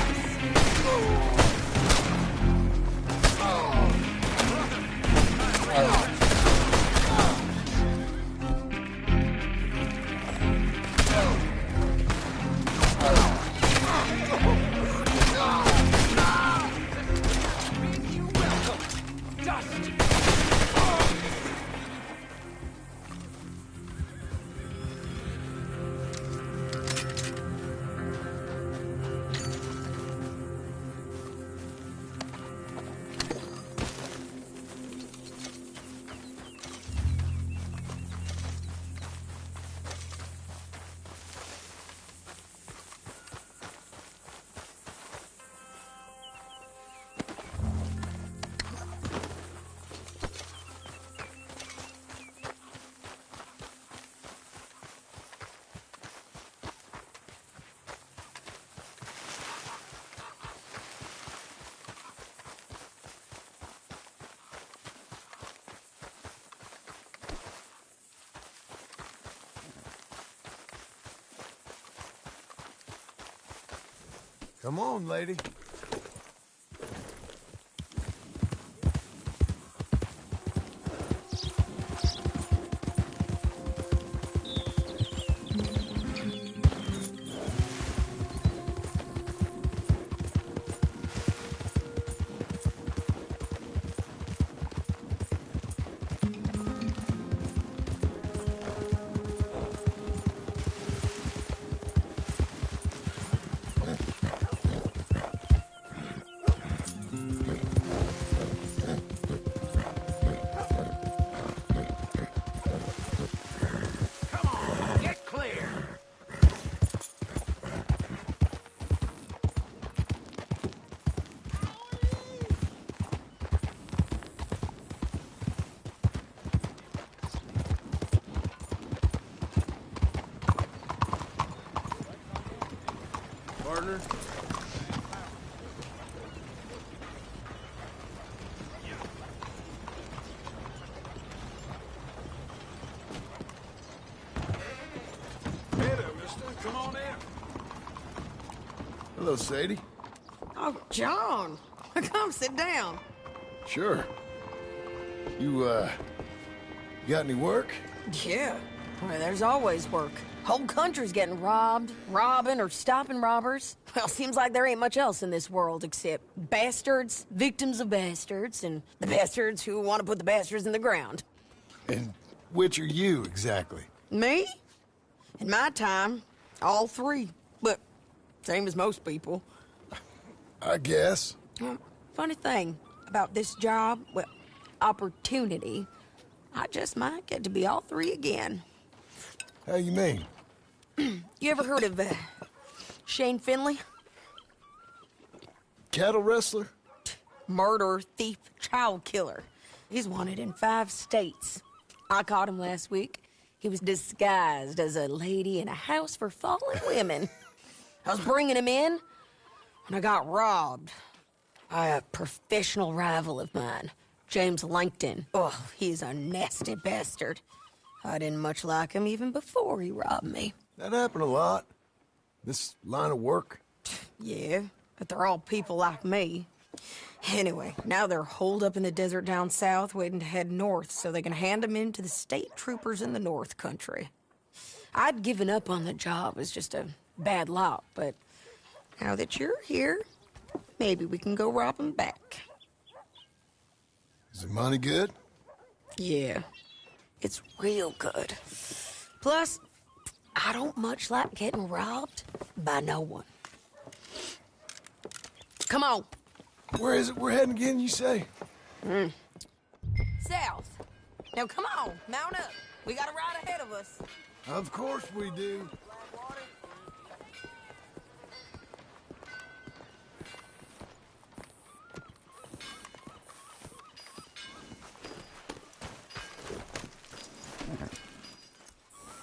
Come on, lady. partner. Hey there, mister. Come on in. Hello, Sadie. Oh, John. Come sit down. Sure. You got any work? Yeah. Well, there's always work. Whole country's getting robbed, robbing, or stopping robbers. Well, seems like there ain't much else in this world except bastards, victims of bastards, and the bastards who want to put the bastards in the ground. And which are you, exactly? Me? In my time, all three. But same as most people. I guess. Funny thing about this job, well, opportunity, I just might get to be all three again. How you mean? You ever heard of Shane Finley? Cattle wrestler? Murderer, thief, child killer. He's wanted in 5 states. I caught him last week. He was disguised as a lady in a house for fallen women. I was bringing him in, and I got robbed by a professional rival of mine, James Langton. Oh, he's a nasty bastard. I didn't much like him even before he robbed me. That happened a lot. This line of work. Yeah, but they're all people like me. Anyway, now they're holed up in the desert down south, waiting to head north so they can hand them in to the state troopers in the north country. I'd given up on the job. It was just a bad lot, but now that you're here, maybe we can go rob them back. Is the money good? Yeah, it's real good. Plus, I don't much like getting robbed by no one. Come on. Where is it we're heading again, you say? South. Now come on, mount up. We got a ride ahead of us. Of course we do.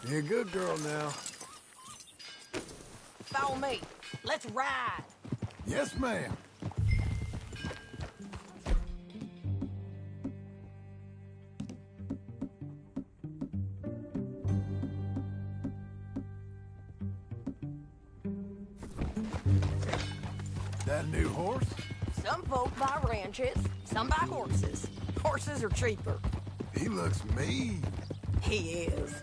You're a good girl now. Follow me. Let's ride. Yes, ma'am. That new horse? Some folk buy ranches, some buy horses. Horses are cheaper. He looks mean. He is.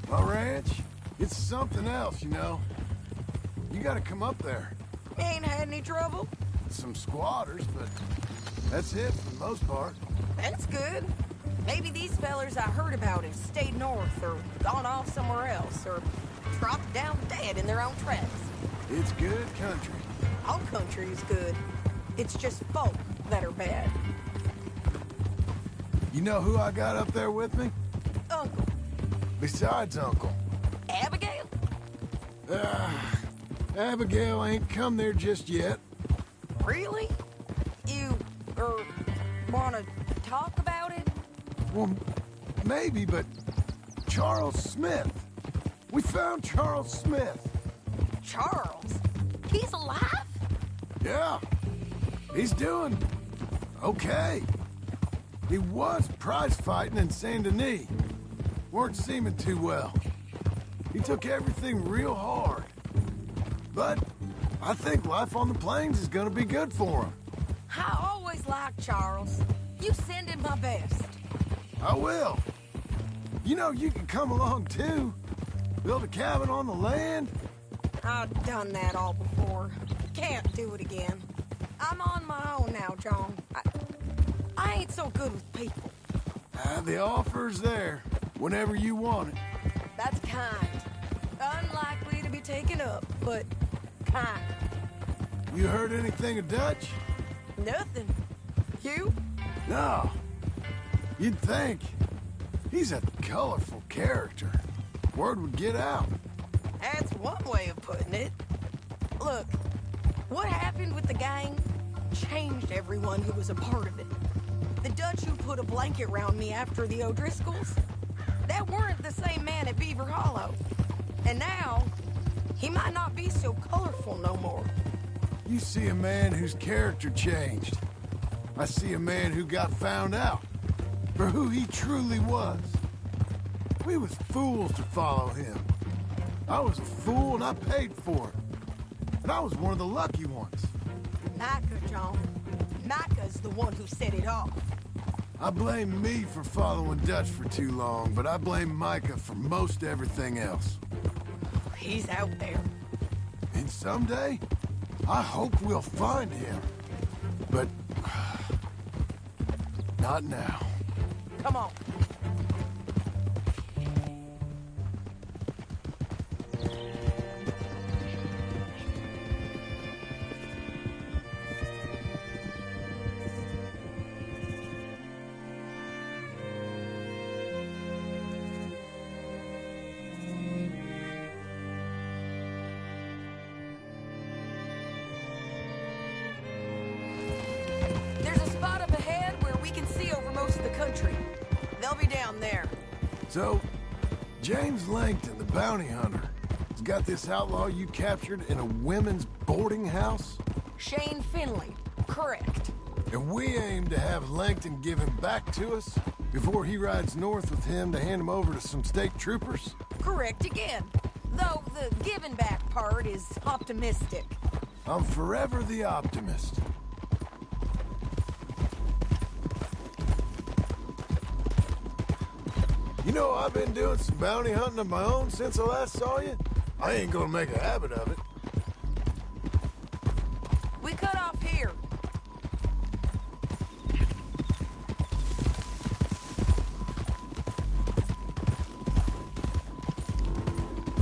My ranch, it's something else, you know. You gotta come up there. Ain't had any trouble? Some squatters, but that's it for the most part. That's good. Maybe these fellers I heard about have stayed north or gone off somewhere else or dropped down dead in their own tracks. It's good country. All country is good. It's just folk that are bad. You know who I got up there with me? Uncle. Besides Uncle. Abigail? Abigail ain't come there just yet. Really? You, wanna talk about it? Well, maybe, but Charles Smith. We found Charles Smith. Charles? He's alive? Yeah. He's doing okay. He was prize fighting in Saint Denis. Weren't seeming too well. He took everything real hard. But I think life on the plains is gonna be good for him. I always liked Charles. You send him my best. I will. You know, you can come along too. Build a cabin on the land. I've done that all before. Can't do it again. I'm on my own now, John. I ain't so good with people. The offer's there, whenever you want it. That's kind. Unlikely to be taken up, but kind. You heard anything of Dutch? Nothing. You? No. You'd think. He's a colorful character. Word would get out. That's one way of putting it. Look, what happened with the gang changed everyone who was a part of it. The Dutch who put a blanket around me after the O'Driscolls, That weren't the same man at Beaver Hollow. And now, he might not be so colorful no more. You see a man whose character changed. I see a man who got found out for who he truly was. We was fools to follow him. I was a fool and I paid for it. And I was one of the lucky ones. Micah, John. Micah's the one who set it off. I blame me for following Dutch for too long, but I blame Micah for most everything else. He's out there. And someday, I hope we'll find him. But... not now. Come on. They'll be down there. So, James Langton, the bounty hunter, has got this outlaw you captured in a women's boarding house? Shane Finley, correct. And we aim to have Langton give him back to us before he rides north with him to hand him over to some state troopers? Correct again. Though the giving back part is optimistic. I'm forever the optimist. You know, I've been doing some bounty hunting of my own since I last saw you. I ain't gonna make a habit of it. We cut off here.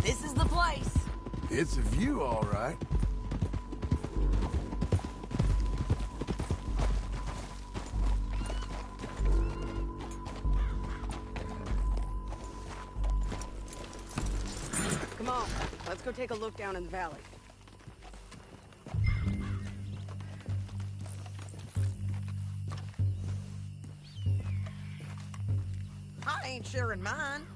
This is the place. It's a view, all right. Come on, let's go take a look down in the valley. I ain't sharing mine.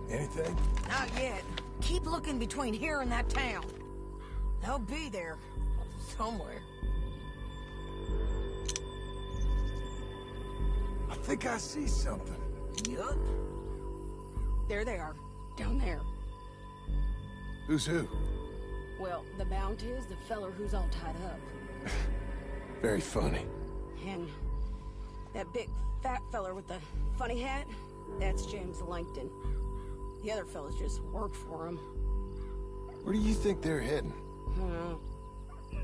Anything? Not yet. Keep looking between here and that town. They'll be there. Somewhere. I think I see something. Yup. There they are. Down there. Who's who? Well, the bounty is the feller who's all tied up. Very funny. And that big fat feller with the funny hat, that's James Langton. The other fellas just work for him. Where do you think they're heading?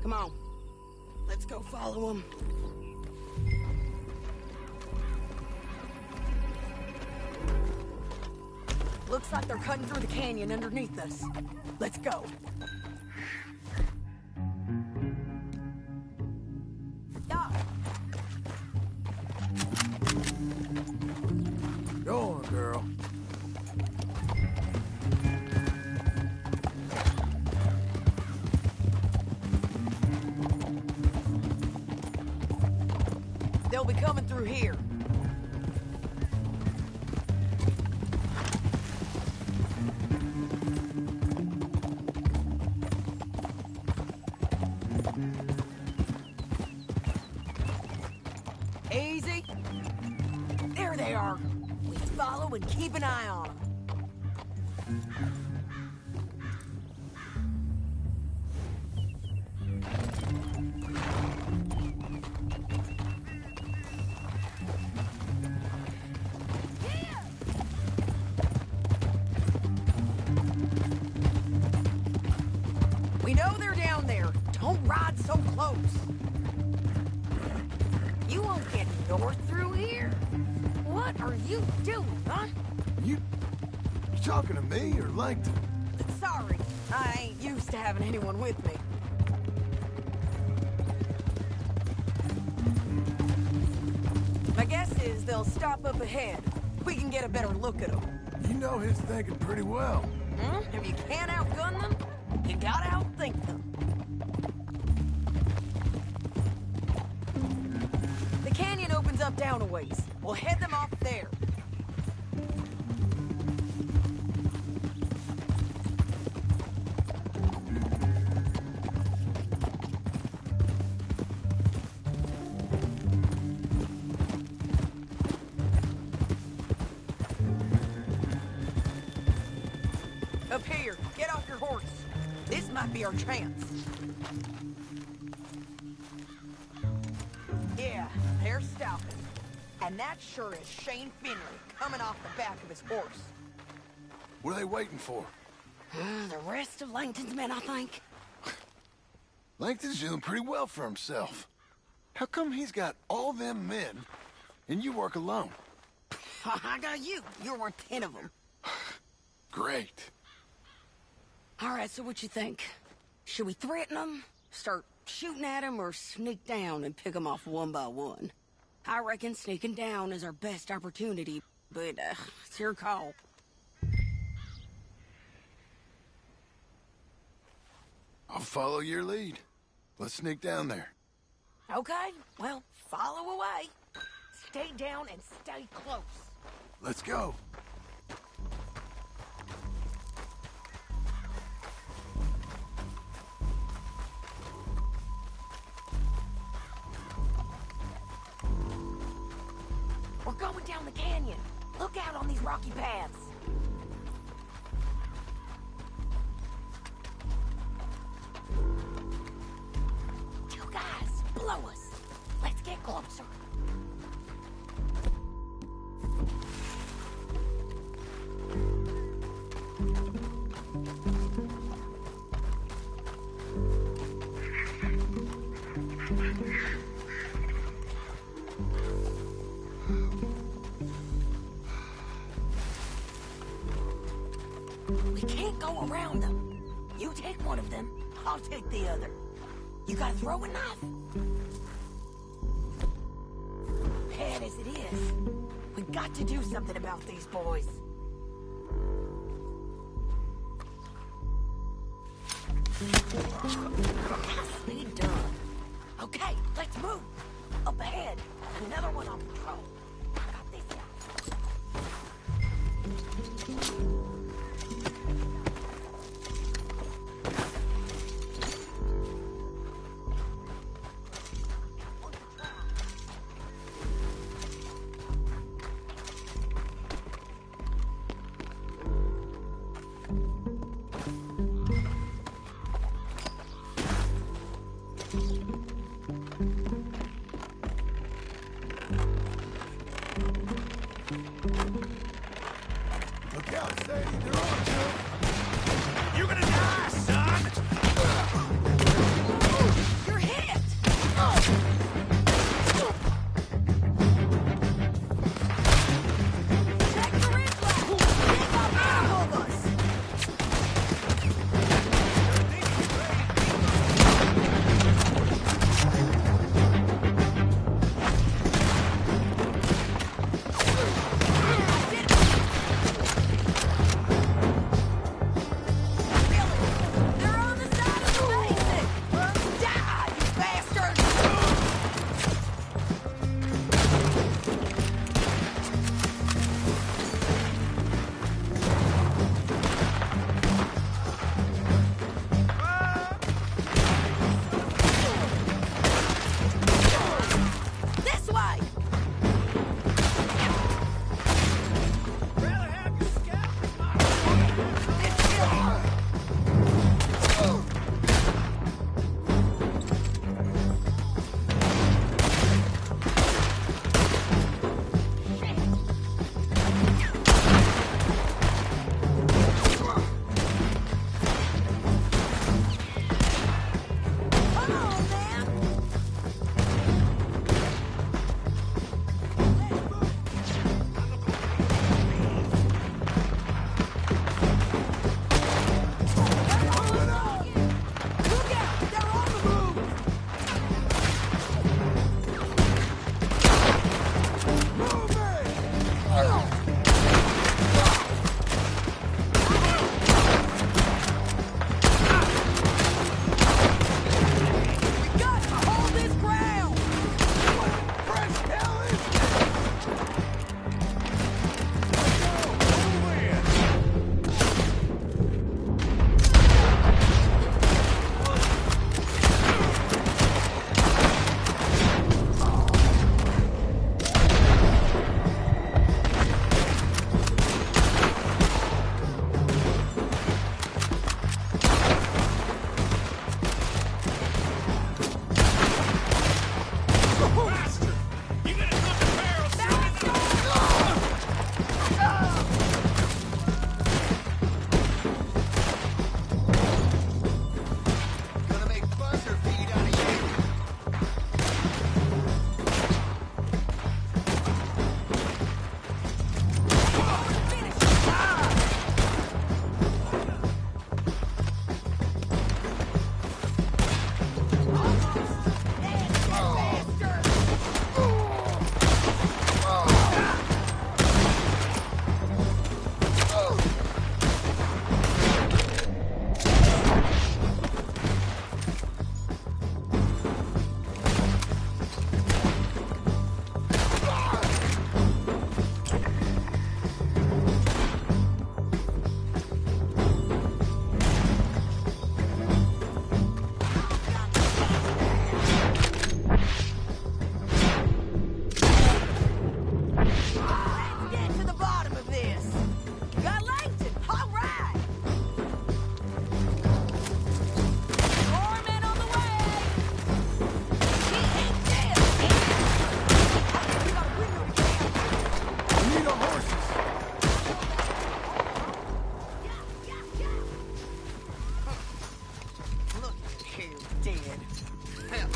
Come on. Let's go follow them. Looks like they're cutting through the canyon underneath us. Let's go. Go on, girl. They'll be coming through here. Easy. There they are. Let's follow and keep an eye on them. We know they're down there. Don't ride so close. You won't get north through here. What are you doing, huh? You talking to me or Langton? Sorry, I ain't used to having anyone with me. My guess is they'll stop up ahead. We can get a better look at them. You know his thinking pretty well. If you can't outgun them, you gotta outthink them. down a ways. We'll head them off there. Up here, get off your horse. This might be our chance. Yeah, they're stopping. And that sure is Shane Finley coming off the back of his horse. What are they waiting for? The rest of Langton's men, I think. Langton's doing pretty well for himself. How come he's got all them men, and you work alone? I got you. You're worth 10 of them. Great. All right, so what you think? Should we threaten them, start shooting at them, or sneak down and pick them off one by one? I reckon sneaking down is our best opportunity, but it's your call. I'll follow your lead. Let's sneak down there. Okay, well, follow away. Stay down and stay close. Let's go. We're going down the canyon. Look out on these rocky paths. Two guys, below us. Let's get closer. We can't go around them. You take one of them, I'll take the other. You got a throwing knife? Bad as it is, we got to do something about these boys. Nicely done. Okay, let's move. Up ahead, another one on patrol. I got this guy. Look out, Sadie. They're on you. You're gonna die, son! You're hit! Check your reflex! Keep up out of us! dead. Hell,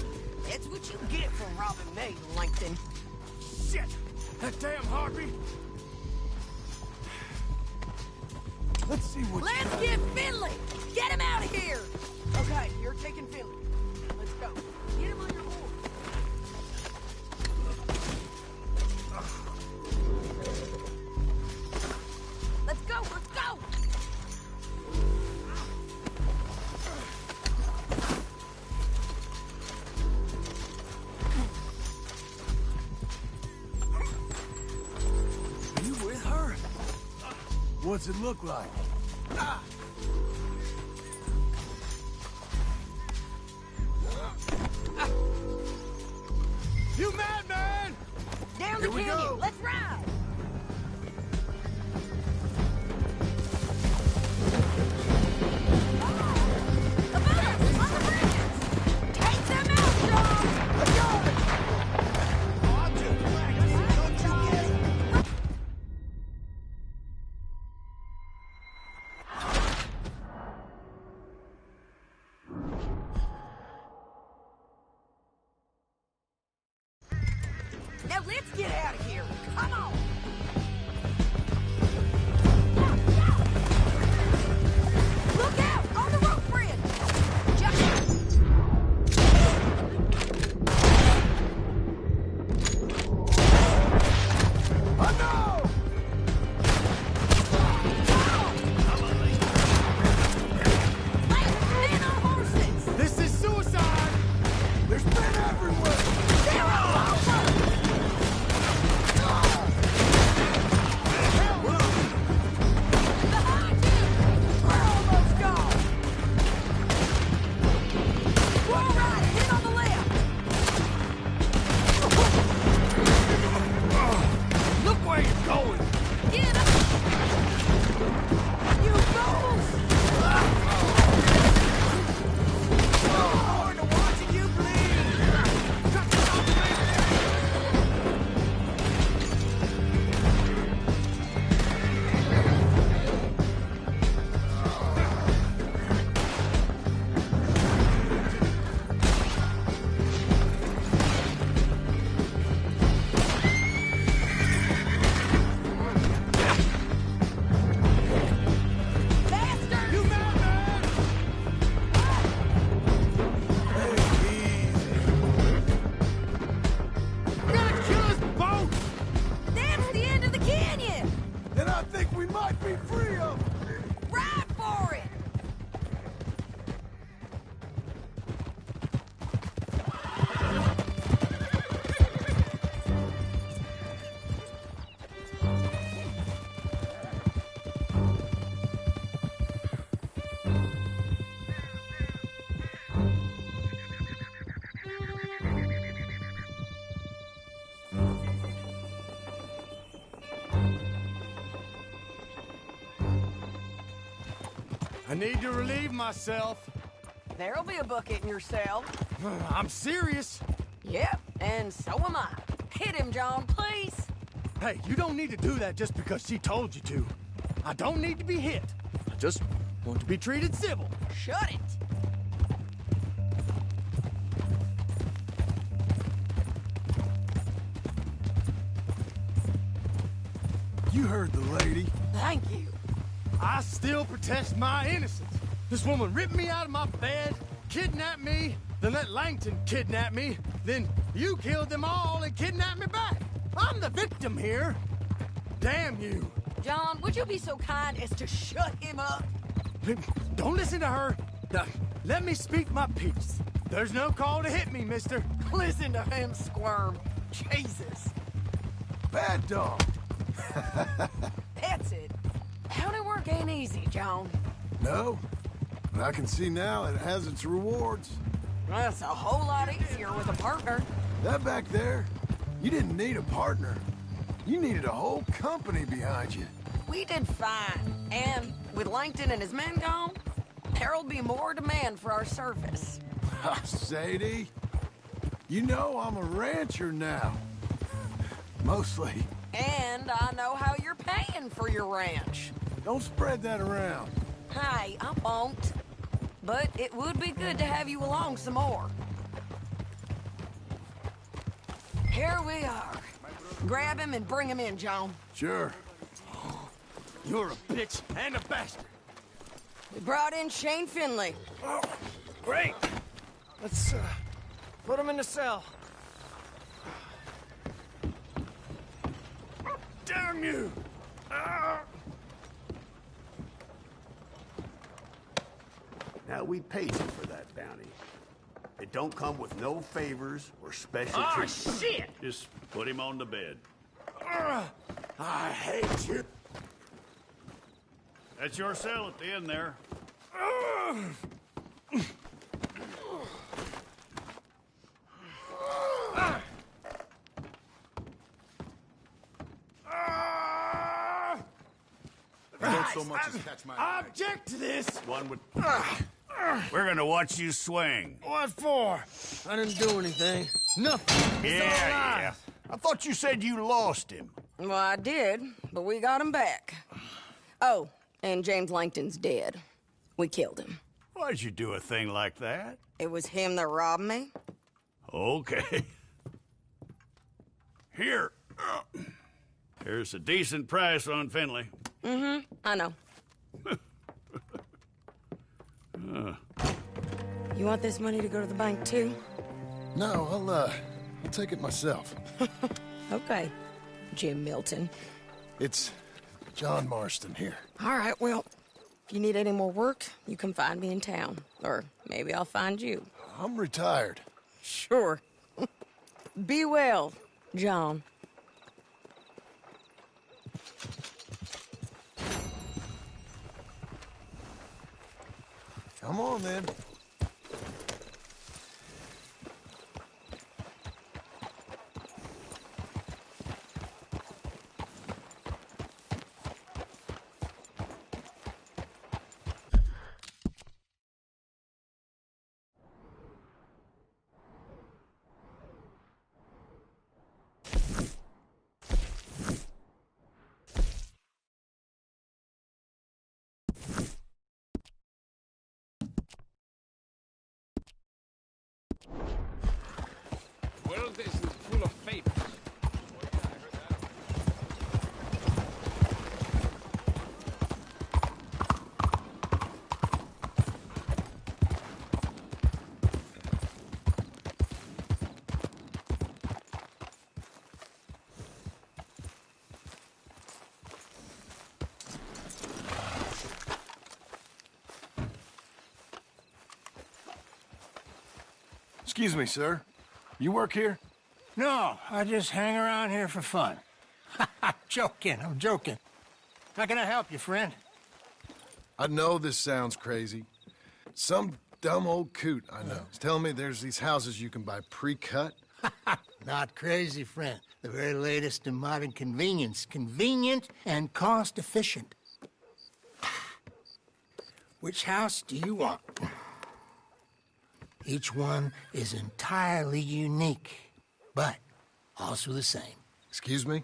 that's what you get for robbing me, Langton. Shit! That damn harpy! Let's see what Let's get Finley! Get him out of here! Okay, you're taking Finley. Let's go. Get him on your horse. Let's go, let's go! Are you with her? What's it look like? You madman! Down the Here we canyon! go. Let's ride! Now let's get out of here! Come on! Look out! On the rope bridge! Men on horses! This is suicide! There's men everywhere! Look where you're going! Get up! You fools! Lord, watching you bleed! You madman! You're gonna kill us both! That's the end of the canyon! Then I think we might be free of them. Ride for it! I need to relieve myself. There'll be a bucket in your cell. I'm serious. Yep, and so am I. Hit him, John, please. Hey, you don't need to do that just because she told you to. I don't need to be hit. I just want to be treated civil. Shut it. You heard the lady. Thank you. I still protest my innocence. This woman ripped me out of my bed, kidnapped me, then let Langton kidnap me, then you killed them all and kidnapped me back. I'm the victim here. Damn you. John, would you be so kind as to shut him up? Don't listen to her. Let me speak my piece. There's no call to hit me, mister. Listen to him squirm. Jesus. Bad dog. That's it. County work ain't easy, John. No, but I can see now it has its rewards. That's a whole lot easier with a partner. That back there, you didn't need a partner. You needed a whole company behind you. We did fine. And with Langton and his men gone, there'll be more demand for our service. Sadie, you know I'm a rancher now. Mostly. And I know how you're paying for your ranch. Don't spread that around. Hey, I won't. but it would be good to have you along some more. Here we are. Grab him and bring him in, John. Sure. You're a bitch and a bastard. We brought in Shane Finley. Oh, great. Let's, put him in the cell. Damn you! Now, we paid you for that bounty. It don't come with no favors or special Ah, treatment. shit! Just put him on the bed. I hate you. That's your cell at the end there. Don't so much as catch my I object to this. One would... We're gonna watch you swing. What for? I didn't do anything. Nothing. It's all Yeah. lies. I thought you said you lost him. Well, I did, but we got him back. Oh, and James Langton's dead. We killed him. Why'd you do a thing like that? It was him that robbed me. Okay. Here. Here's a decent price on Finley. Mm-hmm, I know. You want this money to go to the bank, too? No, I'll take it myself. Okay, Jim Milton. It's John Marston here. All right, well, if you need any more work, you can find me in town. Or maybe I'll find you. I'm retired. Sure. Be well, John. Come on, then. World is full of fables. Excuse me, sir. You work here? No, I just hang around here for fun. I'm joking. How can I help you, friend? I know this sounds crazy. Some dumb old coot I know is telling me there's these houses you can buy pre-cut. Not crazy, friend. The very latest in modern convenience. Convenient and cost-efficient. Which house do you want? Each one is entirely unique, but also the same. Excuse me?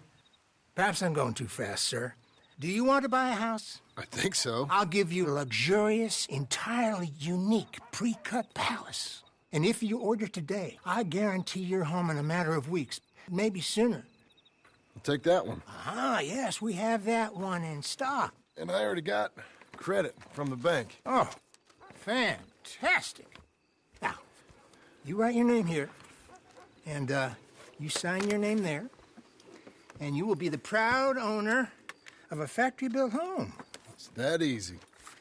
Perhaps I'm going too fast, sir. Do you want to buy a house? I think so. I'll give you a luxurious, entirely unique pre-cut palace. And if you order today, I guarantee you're home in a matter of weeks, maybe sooner. I'll take that one. Ah, yes, we have that one in stock. And I already got credit from the bank. Oh, fantastic. Now, you write your name here, and you sign your name there, and you will be the proud owner of a factory-built home. It's that easy.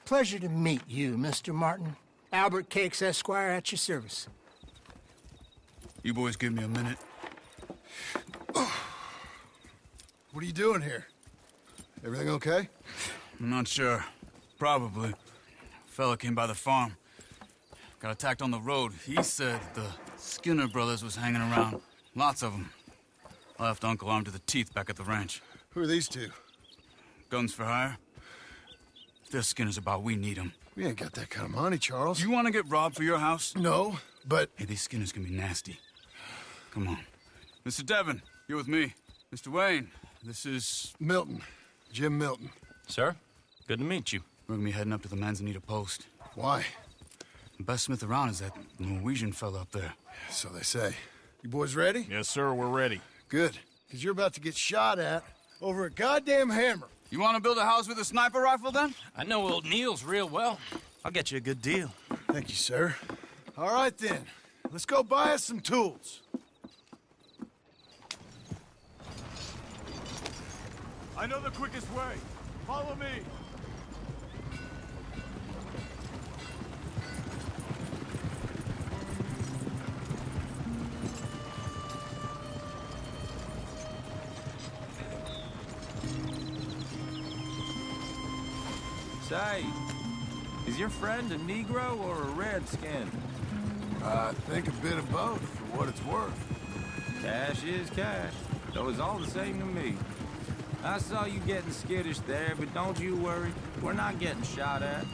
Pleasure to meet you, Mr. Martin. Albert Cakes, Esquire, at your service. You boys give me a minute. What are you doing here? Everything okay? I'm not sure. Probably. Fella came by the farm. Got attacked on the road. He said the Skinner brothers was hanging around. Lots of them. I left Uncle armed to the teeth back at the ranch. Who are these two? Guns for hire. If they're Skinner's about, we need them. We ain't got that kind of money, Charles. You want to get robbed for your house? No, but... Hey, these Skinners can be nasty. Come on. Mr. Devon, you're with me. Mr. Wayne, this is... Milton. Jim Milton. Sir, good to meet you. We're gonna be heading up to the Manzanita post. Why? The best smith around is that Norwegian fella up there. So they say. You boys ready? Yes, sir, we're ready. Good. Because you're about to get shot at over a goddamn hammer. You want to build a house with a sniper rifle, then? I know old Neil's real well. I'll get you a good deal. Thank you, sir. All right, then. Let's go buy us some tools. I know the quickest way. Follow me. Say, is your friend a Negro or a Redskin? I think a bit of both, for what it's worth. Cash is cash, though it's all the same to me. I saw you getting skittish there, but don't you worry. We're not getting shot at.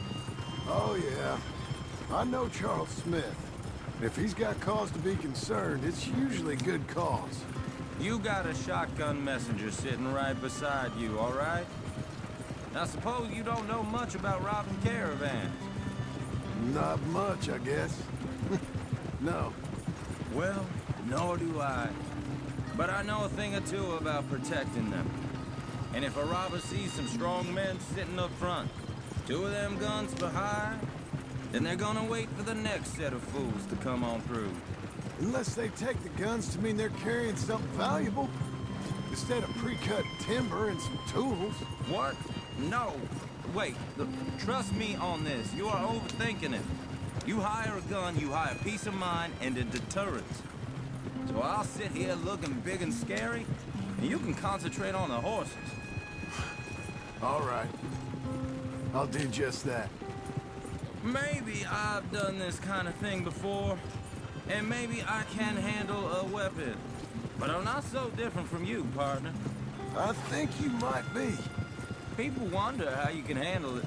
Oh, yeah. I know Charles Smith. If he's got cause to be concerned, it's usually good cause. You got a shotgun messenger sitting right beside you, all right? Now, suppose you don't know much about robbing caravans. Not much, I guess. No. Well, nor do I. But I know a thing or two about protecting them. And if a robber sees some strong men sitting up front, 2 of them guns behind, then they're gonna wait for the next set of fools to come on through. Unless they take the guns to mean they're carrying something valuable. Instead of pre-cut timber and some tools. What? No. Wait, look, trust me on this. You are overthinking it. You hire a gun, you hire peace of mind and a deterrence. So I'll sit here looking big and scary, and you can concentrate on the horses. All right. I'll do just that. Maybe I've done this kind of thing before, and maybe I can handle a weapon. But I'm not so different from you, partner. I think you might be. People wonder how you can handle it,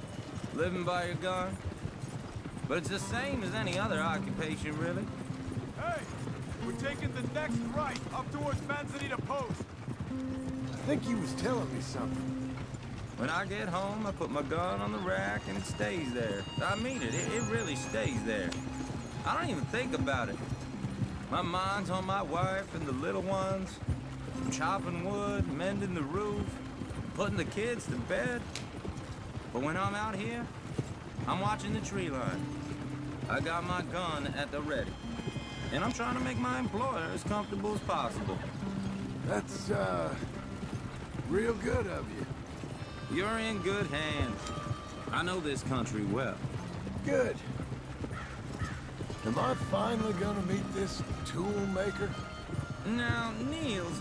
living by your gun. But it's the same as any other occupation, really. Hey, we're taking the next right, up towards Manzanita Post. I think he was telling me something. When I get home, I put my gun on the rack and it stays there. I mean it, it really stays there. I don't even think about it. My mind's on my wife and the little ones. I'm chopping wood, mending the roof, putting the kids to bed. But when I'm out here, I'm watching the tree line. I got my gun at the ready. And I'm trying to make my employer as comfortable as possible. That's, real good of you. You're in good hands. I know this country well. Good. Am I finally gonna meet this tool maker? Now, Niels,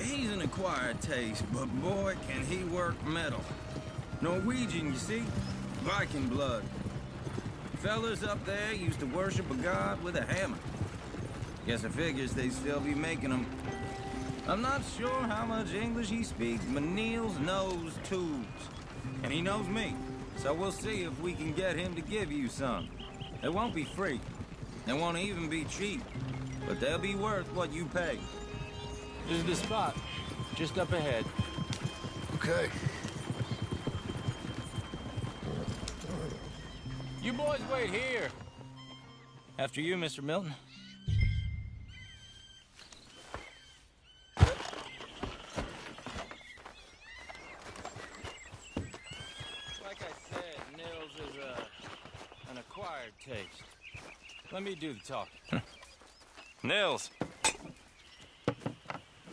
he's an acquired taste, but boy, can he work metal. Norwegian, you see? Viking blood. Fellas up there used to worship a god with a hammer. Guess I figures they'd still be making them. I'm not sure how much English he speaks, but Niels knows tools. And he knows me, so we'll see if we can get him to give you some. They won't be free. They won't even be cheap, but they'll be worth what you pay. This is the spot, just up ahead. Okay. You boys wait here. After you, Mr. Milton. Like I said, Nils is an acquired taste. Let me do the talking. Nils.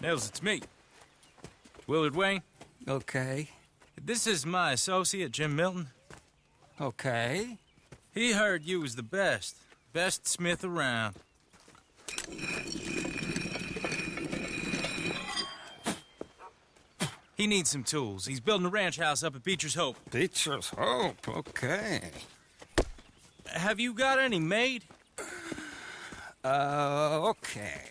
Nils, it's me. Willard Wayne. Okay. This is my associate, Jim Milton. Okay. He heard you was the best. Best smith around. He needs some tools. He's building a ranch house up at Beecher's Hope. Beecher's Hope, okay. Have you got any made? Okay.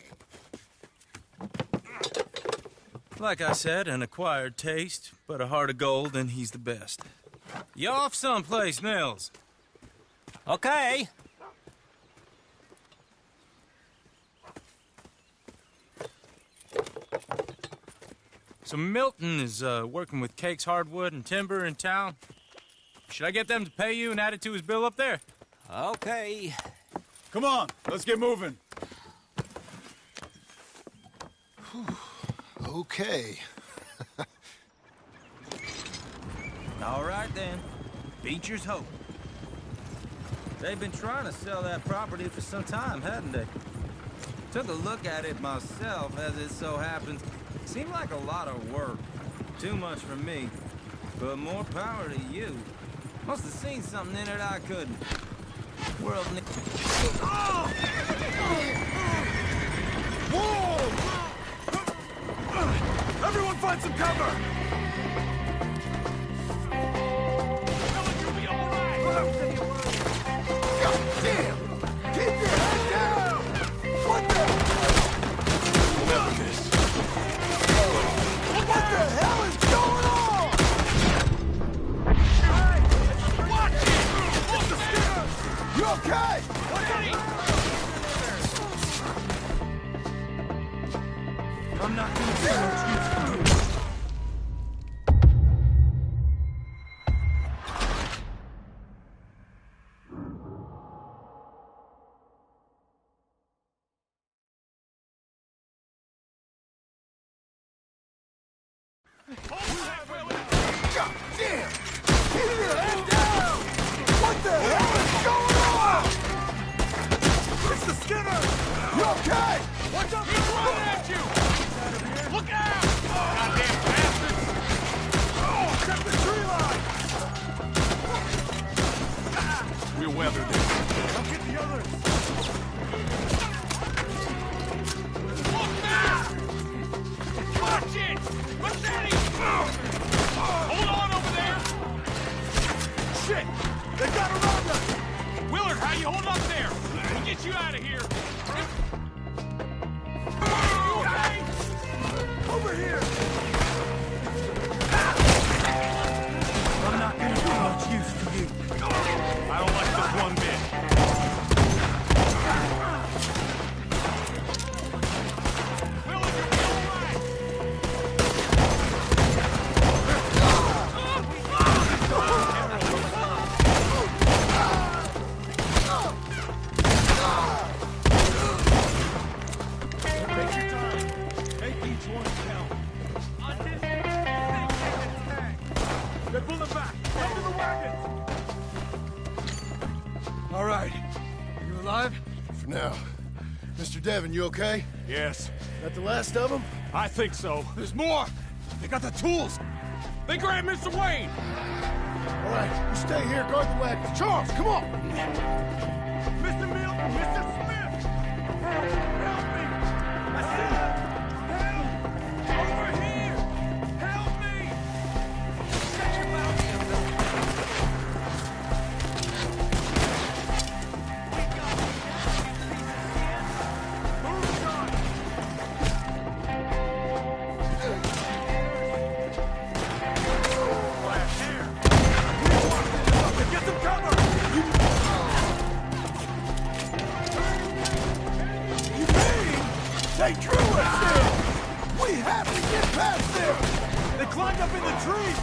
Like I said, an acquired taste, but a heart of gold, and he's the best. You off someplace, Nils? Okay. So Milton is working with Cake's Hardwood and Timber in town. Should I get them to pay you and add it to his bill up there? Okay. Come on, let's get moving. Okay. All right, then. Beecher's hope. They've been trying to sell that property for some time, hadn't they? Took a look at it myself, as it so happens. Seemed like a lot of work. Too much for me. But more power to you. Must have seen something in it I couldn't. World Whoa! Everyone find some cover! You'll be all right! God damn! Keep your head down! What the? Memphis! What the hell is going on? Hey! Watch it! Look the Skinner! You okay? I'm not gonna do much use for you. God damn! Keep your head down! What the hell is going on? It's the Skinner! You okay? Watch out! He's running at you! Look out! Goddamn bastards! Oh, check the tree line! We'll weather this. I'll get the others. Look now! Watch it! Machete! Hold on over there! Shit! They got around us! Willard, how you hold up there? We'll get you out of here! You okay? Over here! I'm not gonna be much use to you. I don't like this one bit. Willard, you'll be all right! Take your time. Take each one count. They're pulling back. Come to the wagons. All right. You alive? For now. Mr. Devon, you okay? Yes. That the last of them? I think so. There's more. They got the tools. They grabbed Mr. Wayne. All right, you stay here, guard the wagons. Charles, come on! Mr. Milton, Mr. Smith. Help me. I said, help. Over here. Help me. Shut your mouth. Get some cover! You mean they drew us in? We have to get past them! They climbed up in the tree!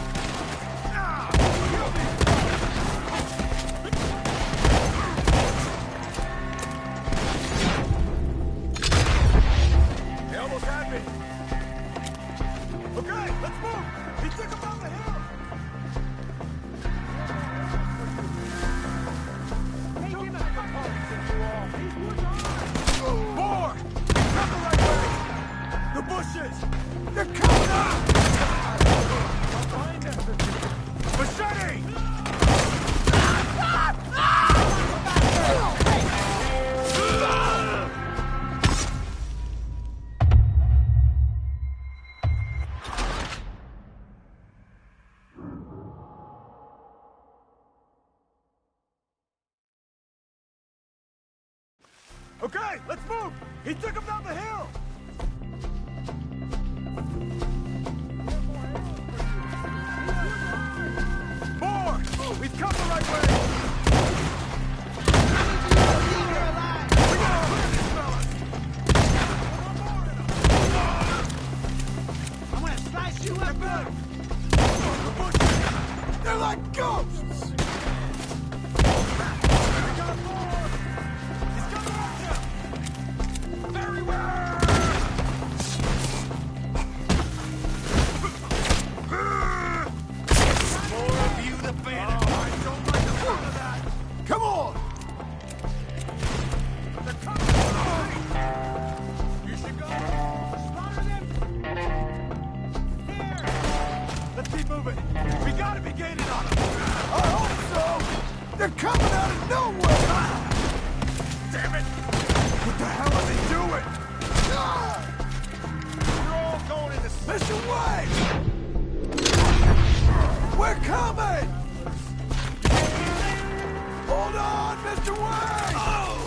They almost had me. Okay, let's move! He took him down the hill! More! Come the right way! The bushes! They're coming up! I'll find them! Machete! Okay, let's move! He took him down the hill! More! We've come the right way! We gotta clear these fellas! I'm gonna slice you up! They're like ghosts! We gotta They're coming out of nowhere! Damn it! What the hell are they doing? You're all going in the special way! We're coming! Hold on, Mr. Wayne! Oh.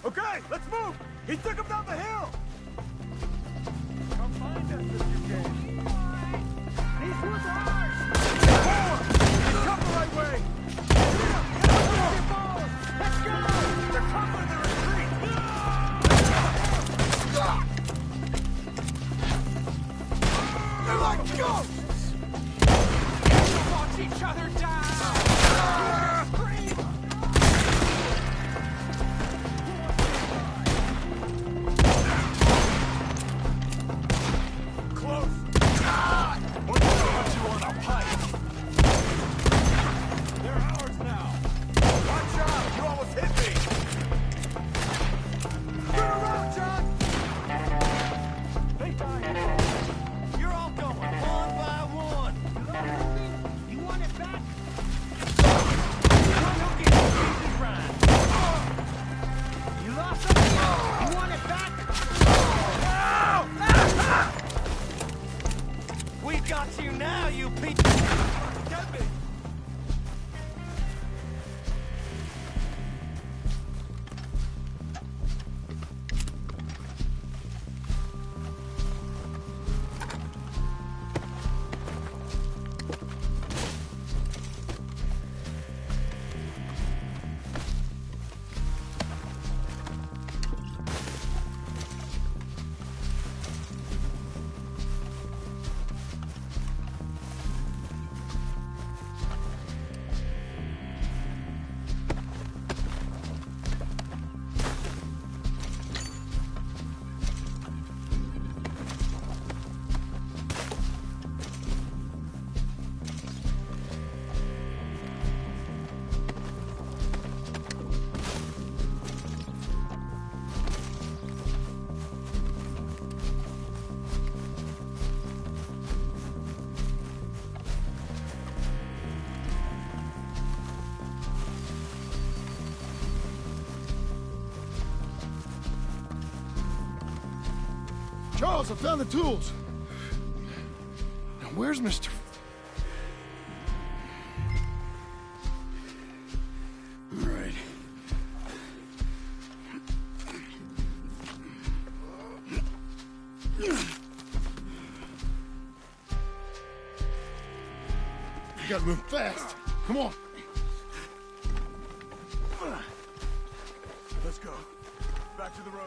Okay, let's move! He took him down the hill! Come find us if you can. These woods are ours! Forward! He's come the right way! Get up! Get up! Get balls! Let's go! They're covering the retreat! They're like ghosts! Watch each other die! Charles, I found the tools. Now, where's Mr. All right. You gotta move fast. Come on. Let's go. Back to the road.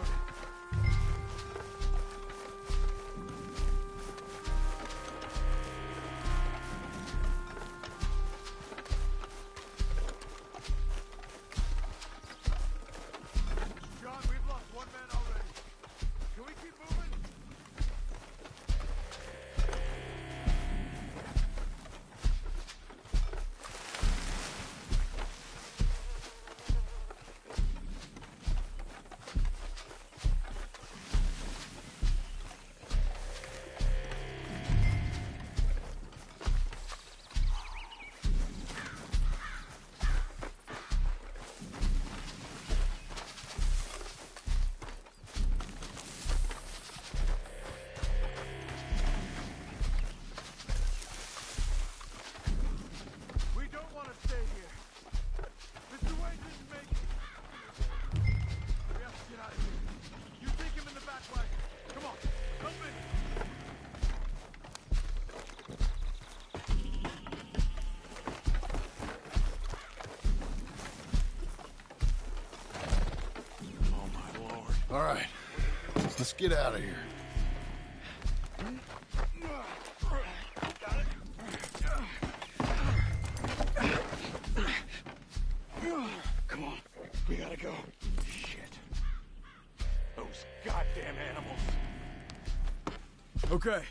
All right, let's get out of here. Come on, we gotta go. Shit. Those goddamn animals. Okay.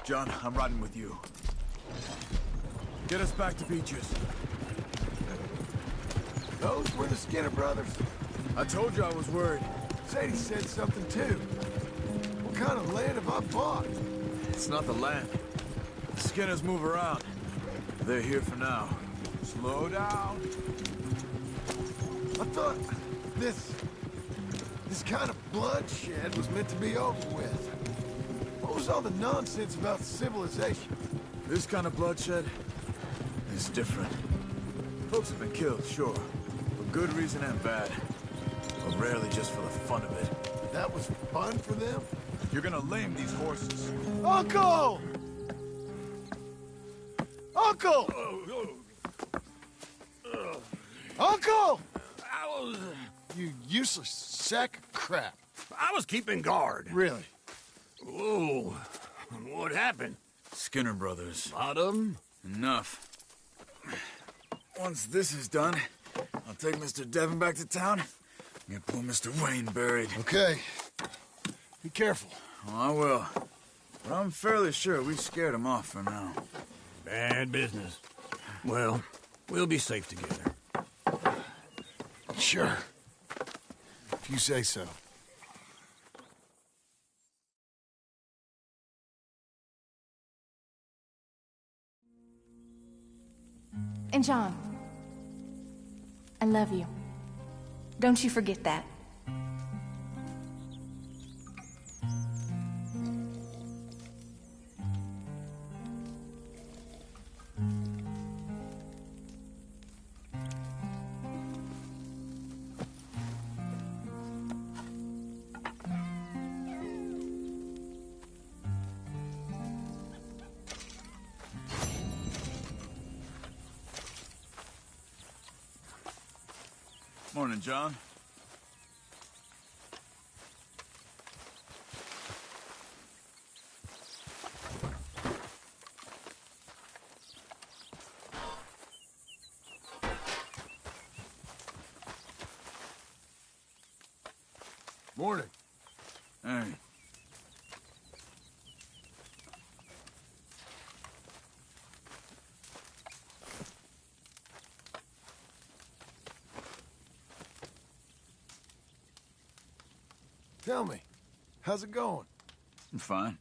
John, I'm riding with you. Get us back to Beaches. Those were the Skinner brothers? I told you I was worried. Sadie said something too. What kind of land have I bought? It's not the land. The Skinners move around. They're here for now. Slow down. I thought this kind of bloodshed was meant to be over with. What was all the nonsense about civilization? This kind of bloodshed is different. Folks have been killed, sure. For good reason and bad. But rarely just for the fun of it. That was fun for them? You're gonna lame these horses. Uncle! Uncle! Uncle! You useless sack of crap. I was keeping guard. Really? Whoa. What happened? Skinner brothers. Lot of them? Enough. Once this is done, I'll take Mr. Devon back to town and get poor Mr. Wayne buried. Okay. Be careful. Oh, I will. But I'm fairly sure we scared him off for now. Bad business. Well, we'll be safe together. Sure. If you say so. And John, I love you. Don't you forget that. Morning, John. Morning. Hey. Tell me, how's it going? I'm fine.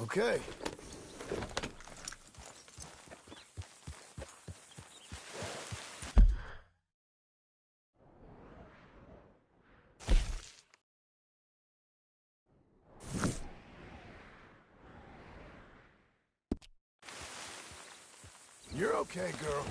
Okay. You're okay, girl.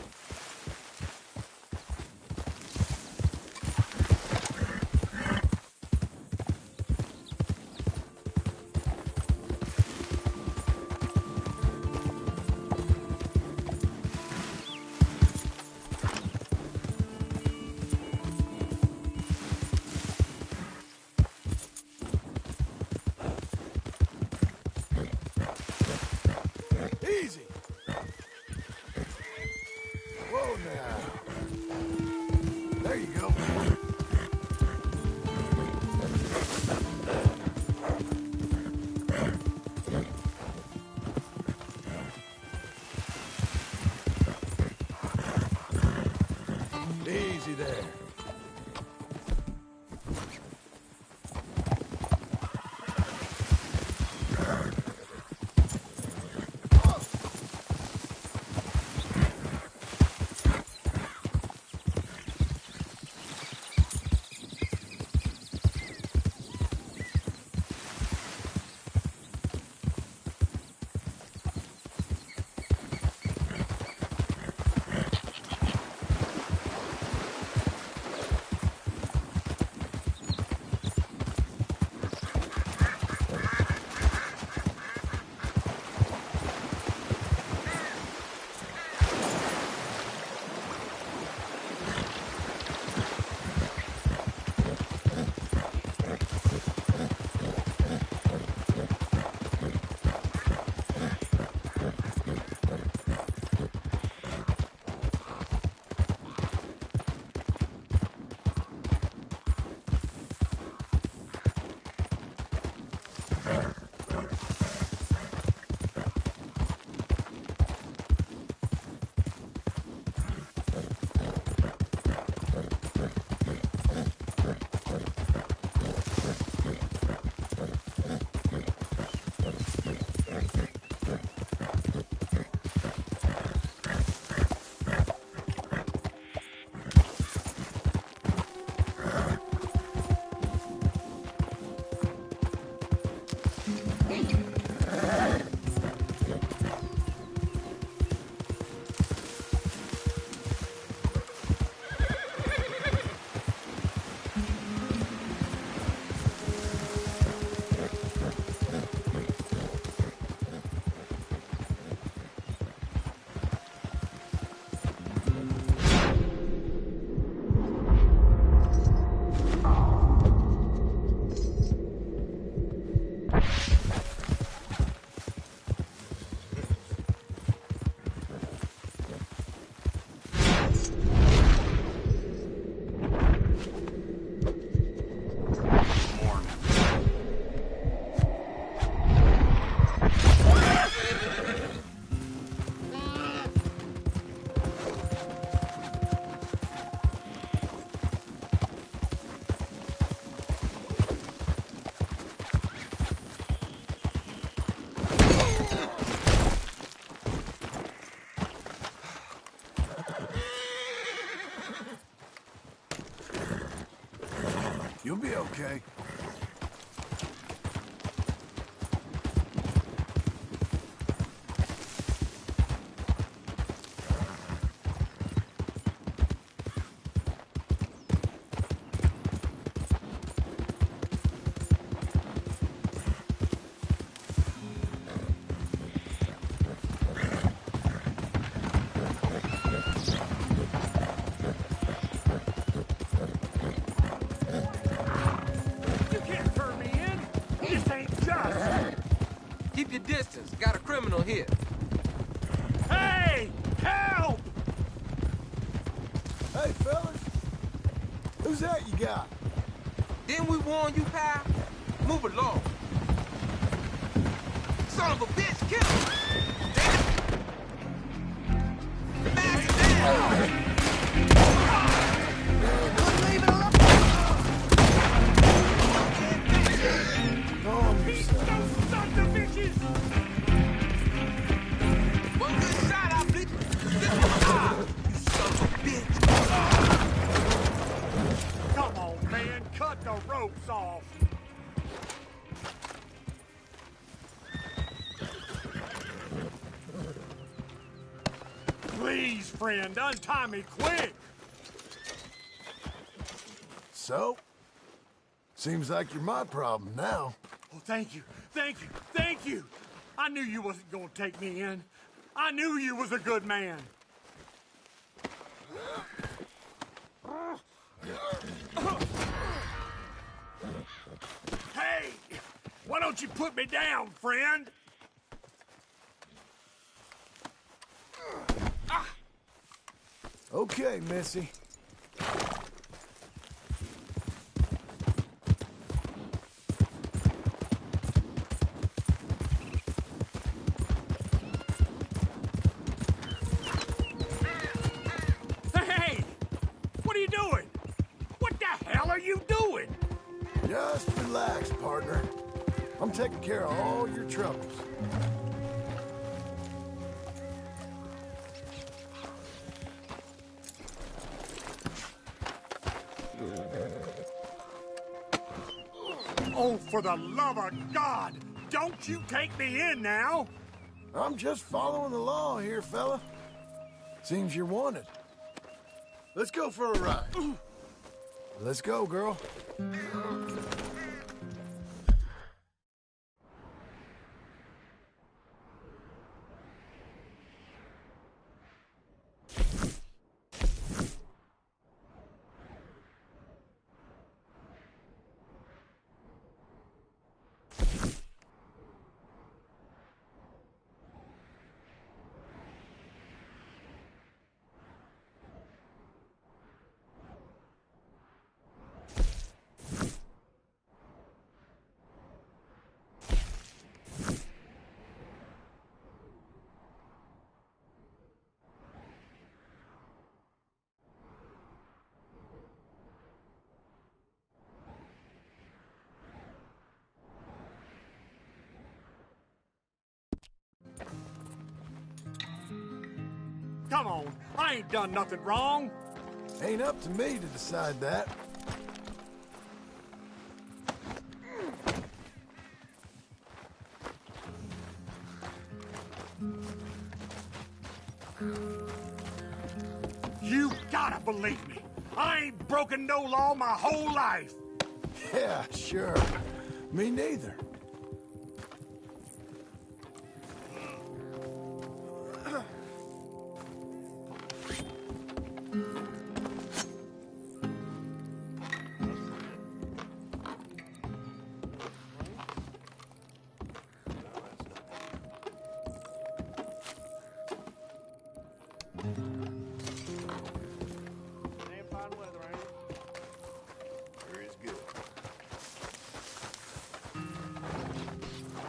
Easy. Whoa. You'll be okay. Keep your distance. Got a criminal here. Hey! Help! Hey, fellas. Who's that you got? Didn't we warn you, pal? Move along. Son of a bitch, kill him! Please, friend, untie me quick! So? Seems like you're my problem now. Oh, thank you, thank you, thank you! I knew you wasn't gonna take me in. I knew you was a good man. Hey! Why don't you put me down, friend? Okay, Missy. Hey! What are you doing? What the hell are you doing? Just relax, partner. I'm taking care of all your troubles. Oh, for the love of God! Don't you take me in now! I'm just following the law here, fella. Seems you're wanted. Let's go for a ride. Let's go, girl. Come on, I ain't done nothing wrong. Ain't up to me to decide that. You gotta believe me. I ain't broken no law my whole life. Yeah, sure. Me neither.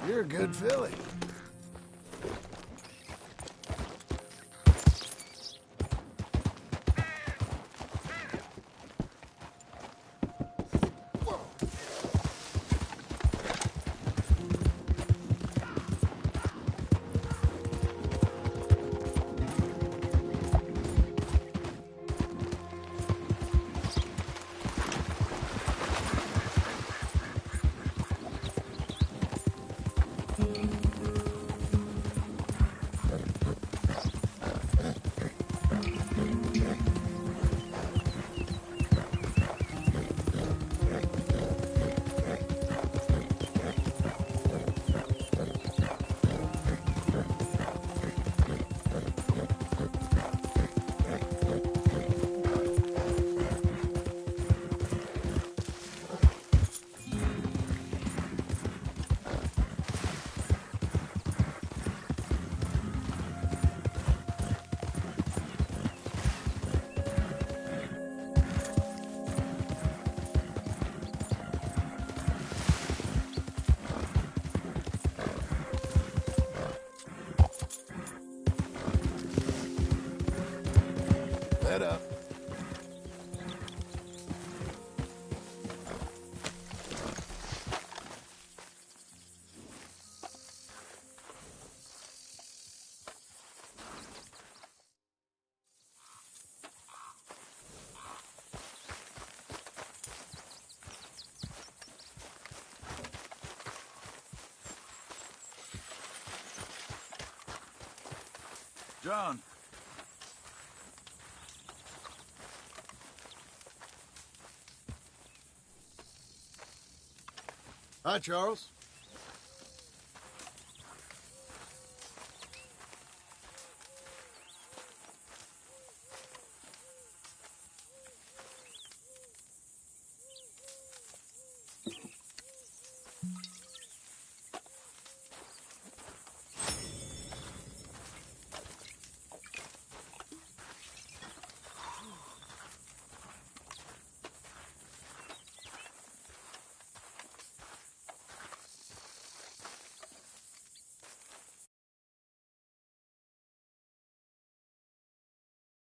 You're a good filly. Head up. John. Hi, Charles.